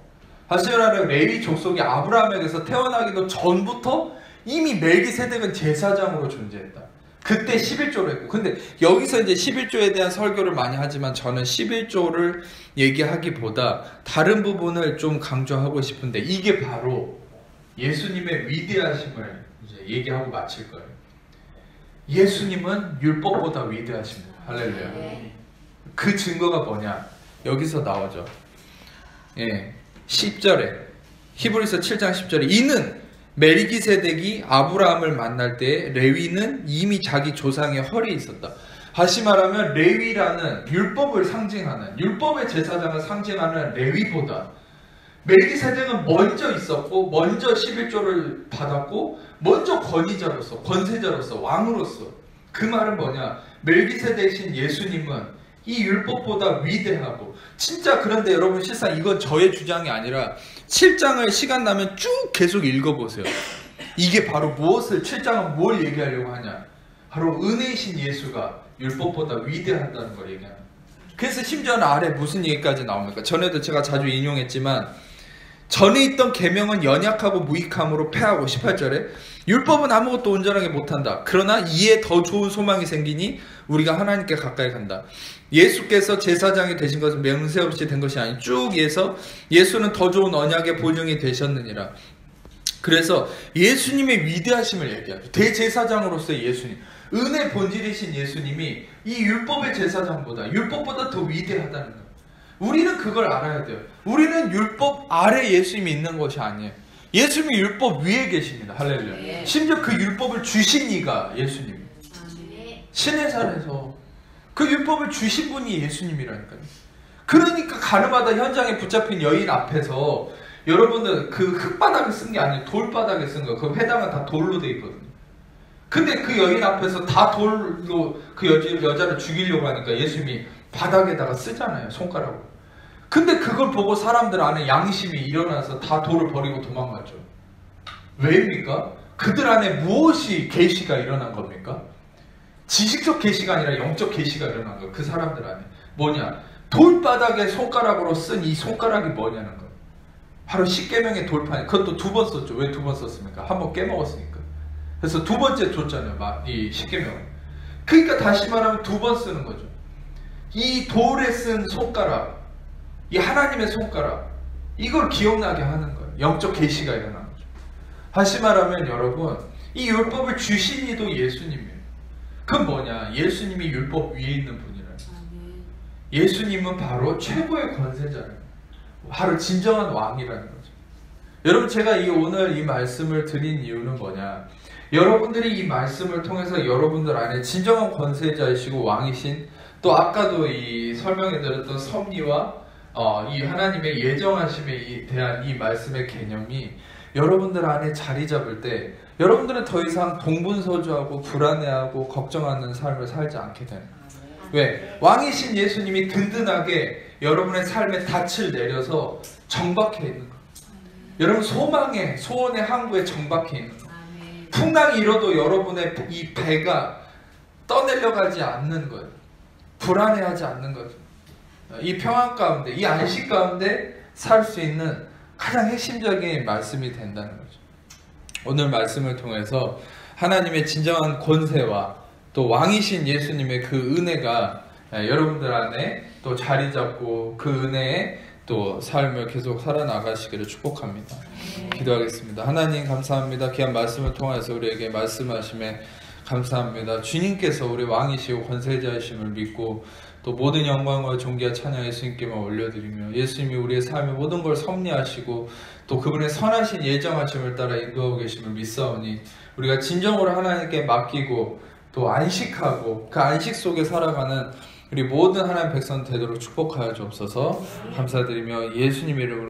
다시 말하면 레위 족속이 아브라함에게서 태어나기도 전부터 이미 멜기세덱은 제사장으로 존재했다. 그때 11조를 했고, 근데 여기서 이제 11조에 대한 설교를 많이 하지만 저는 11조를 얘기하기보다 다른 부분을 좀 강조하고 싶은데, 이게 바로 예수님의 위대하심을 이제 얘기하고 마칠 거예요. 예수님은 율법보다 위대하십니다. 할렐루야. 그 증거가 뭐냐? 여기서 나오죠. 10절에, 히브리서 7장 10절에 이는 멜기세덱이 아브라함을 만날 때 레위는 이미 자기 조상의 허리에 있었다. 다시 말하면 레위라는 율법을 상징하는, 율법의 제사장을 상징하는 레위보다 멜기세덱은 먼저 있었고, 먼저 11조를 받았고, 먼저 권위자로서, 권세자로서, 왕으로서. 그 말은 뭐냐? 멜기세덱이신 예수님은 이 율법보다 위대하고, 진짜. 그런데 여러분, 실상 이건 저의 주장이 아니라 7장을 시간 나면 쭉 계속 읽어보세요. 이게 바로 무엇을, 7장은 뭘 얘기하려고 하냐? 바로 은혜이신 예수가 율법보다 위대하다는 걸 얘기하는 거예요. 그래서 심지어는 아래 무슨 얘기까지 나옵니까? 전에도 제가 자주 인용했지만, 전에 있던 계명은 연약하고 무익함으로 패하고, 18절에 율법은 아무것도 온전하게 못한다. 그러나 이에 더 좋은 소망이 생기니 우리가 하나님께 가까이 간다. 예수께서 제사장이 되신 것은 명세 없이 된 것이 아니, 쭉 이어서 예수는 더 좋은 언약의 보증이 되셨느니라. 그래서 예수님의 위대하심을 얘기하죠. 대제사장으로서의 예수님, 은혜 본질이신 예수님이 이 율법의 제사장보다, 율법보다 더 위대하다는 거예요. 우리는 그걸 알아야 돼요. 우리는 율법 아래 예수님이 있는 것이 아니에요. 예수님이 율법 위에 계십니다. 할렐루야. 심지어 그 율법을 주신 이가 예수님이에요. 신의 산에서 그 율법을 주신 분이 예수님이라니까요. 그러니까 가늠하다 현장에 붙잡힌 여인 앞에서, 여러분들 그 흙바닥에 쓴 게 아니에요. 돌바닥에 쓴 거예요. 그 회당은 다 돌로 돼 있거든요. 근데 그 여인 앞에서 다 돌로 그 여자를 죽이려고 하니까 예수님이 바닥에다가 쓰잖아요, 손가락으로. 근데 그걸 보고 사람들 안에 양심이 일어나서 다 돌을 버리고 도망갔죠. 왜입니까? 그들 안에 무엇이 계시가 일어난 겁니까? 지식적 계시가 아니라 영적 계시가 일어난 거예요. 그 사람들 안에. 뭐냐? 돌바닥에 손가락으로 쓴 이 손가락이 뭐냐는 거예요. 바로 십계명의 돌판. 그것도 2번 썼죠. 왜 2번 썼습니까? 한 번 깨먹었으니까. 그래서 2번째 줬잖아요, 이 십계명. 그러니까 다시 말하면 2번 쓰는 거죠. 이 돌에 쓴 손가락, 이 하나님의 손가락, 이걸 기억나게 하는 거예요. 영적 계시가 일어난 거죠. 다시 말하면 여러분, 이 율법을 주신 이도 예수님이에요. 그건 뭐냐? 예수님이 율법 위에 있는 분이라는 거예요. 예수님은 바로 최고의 권세자예요. 바로 진정한 왕이라는 거죠. 여러분, 제가 오늘 이 말씀을 드린 이유는 뭐냐? 여러분들이 이 말씀을 통해서 여러분들 안에 진정한 권세자이시고 왕이신, 또 아까도 이 설명해 드렸던 섭리와 이 하나님의 예정하심에 대한 이 말씀의 개념이 여러분들 안에 자리 잡을 때, 여러분들은 더 이상 동분서주하고 불안해하고 걱정하는 삶을 살지 않게 되는 거예요. 왜? 왕이신 예수님이 든든하게 여러분의 삶에 닻을 내려서 정박해 있는 거예요. 여러분, 소망에, 소원의 항구에 정박해 있는 거예요. 풍랑이 일어도 여러분의 이 배가 떠내려가지 않는 거예요. 불안해하지 않는 거죠. 이 평안 가운데, 이 안식 가운데 살 수 있는 가장 핵심적인 말씀이 된다는 거죠. 오늘 말씀을 통해서 하나님의 진정한 권세와 또 왕이신 예수님의 그 은혜가 여러분들 안에 또 자리 잡고 그 은혜에 또 삶을 계속 살아나가시기를 축복합니다. 기도하겠습니다. 하나님 감사합니다. 귀한 말씀을 통해서 우리에게 말씀하심에 감사합니다. 주님께서 우리 왕이시고 권세자이심을 믿고 또 모든 영광과 존귀와 찬양 예수님께만 올려드리며 예수님이 우리의 삶의 모든 걸 섭리하시고 또 그분의 선하신 예정하심을 따라 인도하고 계심을 믿사오니 우리가 진정으로 하나님께 맡기고 또 안식하고 그 안식 속에 살아가는 우리 모든 하나님 백성 되도록 축복하여 주옵소서. 감사드리며 예수님의 이름으로